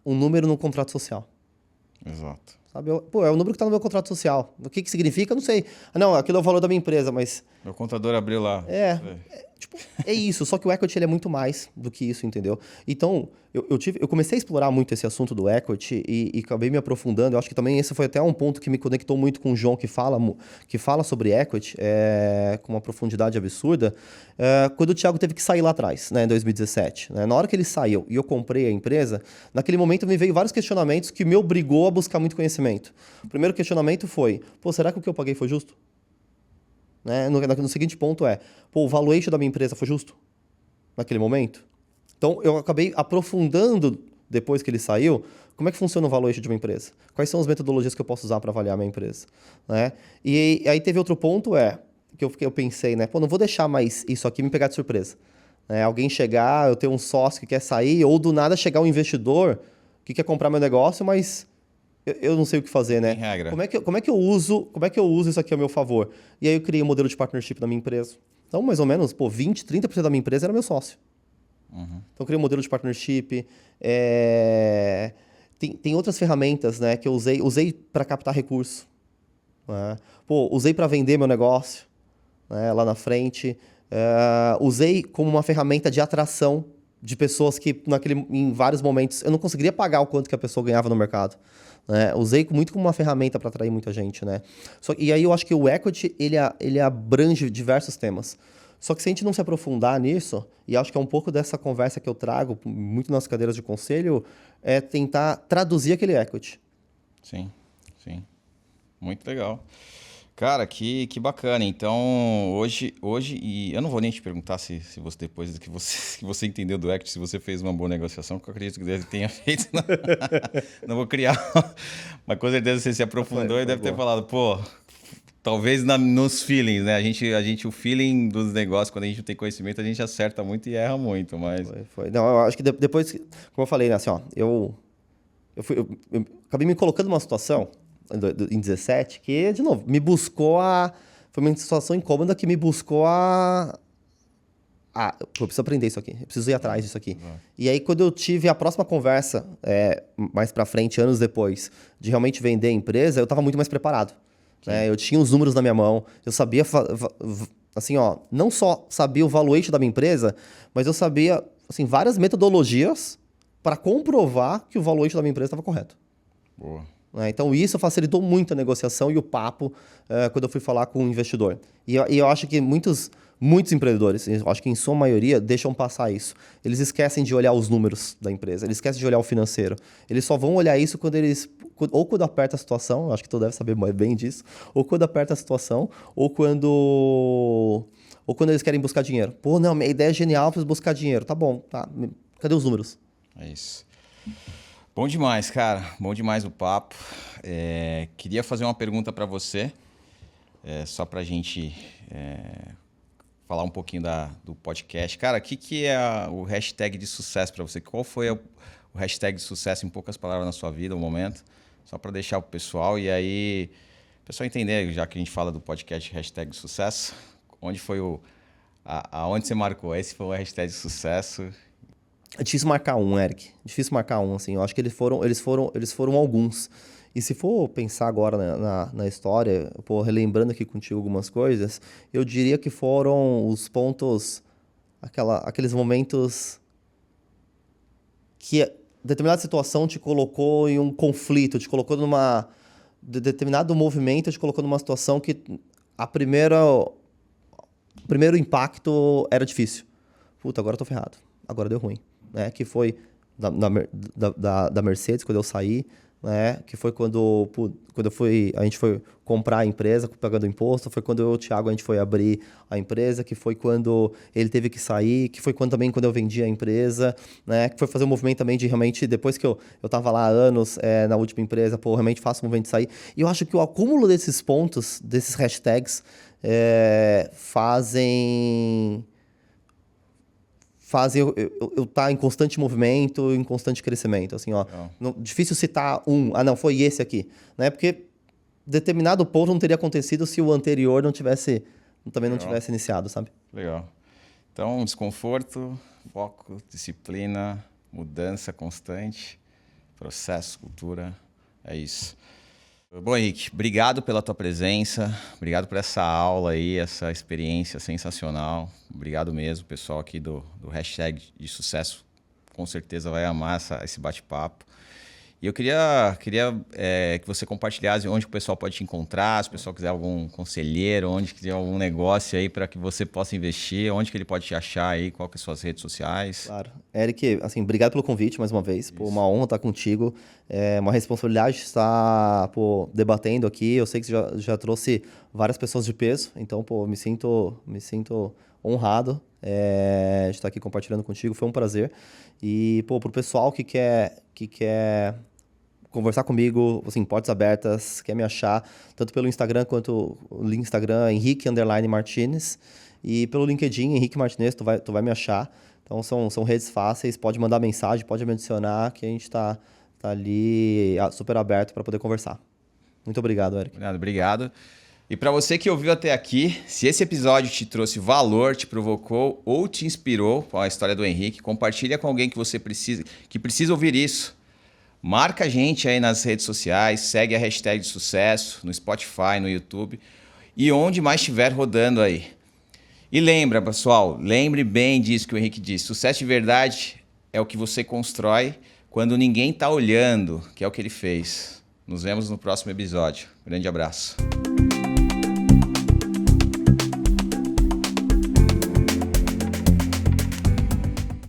um número no contrato social. Exato. Sabe? Pô, é o número que está no meu contrato social. O que significa? Eu não sei. Não, aquilo é o valor da minha empresa, mas... Meu contador abriu lá. É isso, só que o equity ele é muito mais do que isso, entendeu? Então, eu comecei a explorar muito esse assunto do equity e acabei me aprofundando. Eu acho que também esse foi até um ponto que me conectou muito com o João, que fala sobre equity com uma profundidade absurda, quando o Thiago teve que sair lá atrás, né, em 2017. Né? Na hora que ele saiu e eu comprei a empresa, naquele momento me veio vários questionamentos que me obrigou a buscar muito conhecimento. O primeiro questionamento foi, será que o que eu paguei foi justo? Né? No seguinte ponto o valuation da minha empresa foi justo naquele momento? Então, eu acabei aprofundando, depois que ele saiu, como é que funciona o valuation de uma empresa? Quais são as metodologias que eu posso usar para avaliar a minha empresa? Né? E aí teve outro ponto, que eu pensei, né? Não vou deixar mais isso aqui me pegar de surpresa. Alguém chegar, eu ter um sócio que quer sair, ou do nada chegar um investidor que quer comprar meu negócio, mas... Eu não sei o que fazer, né? Tem regra. Como é que eu uso isso aqui a meu favor? E aí eu criei um modelo de partnership na minha empresa. Então, mais ou menos, 20%, 30% da minha empresa era meu sócio. Uhum. Então, eu criei um modelo de partnership. Tem outras ferramentas, né, que eu usei para captar recurso. Né? Usei para vender meu negócio, né, lá na frente. Usei como uma ferramenta de atração de pessoas que, em vários momentos, eu não conseguiria pagar o quanto que a pessoa ganhava no mercado. Usei muito como uma ferramenta para atrair muita gente, né? E aí eu acho que o equity, ele abrange diversos temas. Só que se a gente não se aprofundar nisso, e acho que é um pouco dessa conversa que eu trago, muito nas cadeiras de conselho, é tentar traduzir aquele equity. Sim. Muito legal. Cara, que bacana. Então, hoje, e eu não vou nem te perguntar se você, depois que você entendeu do equity, se você fez uma boa negociação, que eu acredito que ele tenha feito. Não vou criar. Mas com certeza você se aprofundou e deve ter falado, talvez nos feelings, né? A gente, o feeling dos negócios, quando a gente não tem conhecimento, a gente acerta muito e erra muito, mas... Foi. Não, eu acho que depois, como eu falei, né, assim, eu acabei me colocando numa situação em 17, que, de novo, foi uma situação incômoda que me buscou a eu preciso aprender isso aqui, eu preciso ir atrás disso aqui. E aí, quando eu tive a próxima conversa, mais pra frente, anos depois, de realmente vender a empresa, eu estava muito mais preparado. Né? Eu tinha os números na minha mão, eu sabia, assim, ó, não só sabia o valuation da minha empresa, mas eu sabia, assim, várias metodologias para comprovar que o valuation da minha empresa estava correto. Boa. Então, isso facilitou muito a negociação e o papo quando eu fui falar com o investidor. E eu acho que muitos empreendedores, eu acho que em sua maioria, deixam passar isso. Eles esquecem de olhar os números da empresa, eles esquecem de olhar o financeiro. Eles só vão olhar isso ou quando aperta a situação, acho que tu deve saber bem disso, ou quando aperta a situação, ou quando eles querem buscar dinheiro. Pô, não, minha ideia é genial, preciso buscar dinheiro. Tá bom, tá. Cadê os números? É isso. Bom demais, cara. Bom demais o papo. Queria fazer uma pergunta para você, só para a gente falar um pouquinho do podcast. Cara, o que é o hashtag de sucesso para você? Qual foi o hashtag de sucesso, em poucas palavras, na sua vida, no momento? Só para deixar o pessoal e aí o pessoal entender, já que a gente fala do podcast hashtag de sucesso, onde foi aonde você marcou? Esse foi o hashtag de sucesso. É difícil marcar um, Eric. Difícil marcar um, assim. Eu acho que eles foram alguns. E se for pensar agora na história, relembrando aqui contigo algumas coisas, eu diria que foram os pontos, aqueles momentos que determinada situação te colocou em um conflito, te colocou numa... determinado movimento te colocou numa situação que o primeiro impacto era difícil. Puta, agora eu tô ferrado. Agora deu ruim. Né? Que foi da Mercedes, quando eu saí, né? Que foi quando a gente foi comprar a empresa, pagando imposto, foi quando eu e o Thiago a gente foi abrir a empresa, que foi quando ele teve que sair, que foi também quando eu vendi a empresa, né? Que foi fazer um movimento também de realmente, depois que eu tava lá há anos na última empresa, realmente faço um movimento de sair. E eu acho que o acúmulo desses pontos, desses hashtags, fazem eu estar em constante movimento, em constante crescimento. Assim, ó, difícil citar não, foi esse aqui. Né? Porque determinado ponto não teria acontecido se o anterior também não tivesse iniciado, sabe? Legal. Então, desconforto, foco, disciplina, mudança constante, processo, cultura, é isso. Bom, Henrique, obrigado pela tua presença, obrigado por essa aula aí, essa experiência sensacional. Obrigado mesmo, pessoal aqui do hashtag de sucesso, com certeza vai amar esse bate-papo. E eu queria que você compartilhasse onde o pessoal pode te encontrar, se o pessoal quiser algum conselheiro, onde quiser algum negócio aí para que você possa investir, onde que ele pode te achar aí, qual que são as suas redes sociais. Claro. Eric, assim, obrigado pelo convite mais uma vez. Uma honra estar contigo. É uma responsabilidade estar debatendo aqui. Eu sei que você já trouxe várias pessoas de peso, então me sinto honrado de estar aqui compartilhando contigo. Foi um prazer. E para o pessoal que quer conversar comigo, assim, portas abertas, quer me achar, tanto pelo Instagram quanto o Instagram, Henrique_Martinez, e pelo LinkedIn, Henrique Martinez, tu vai me achar. Então, são redes fáceis, pode mandar mensagem, pode me adicionar, que a gente tá ali super aberto para poder conversar. Muito obrigado, Eric. Obrigado. E para você que ouviu até aqui, se esse episódio te trouxe valor, te provocou ou te inspirou com a história do Henrique, compartilha com alguém que precisa ouvir isso. Marca a gente aí nas redes sociais, segue a hashtag de sucesso no Spotify, no YouTube e onde mais estiver rodando aí. E lembra, pessoal, lembre bem disso que o Henrique disse. Sucesso de verdade é o que você constrói quando ninguém está olhando, que é o que ele fez. Nos vemos no próximo episódio. Grande abraço.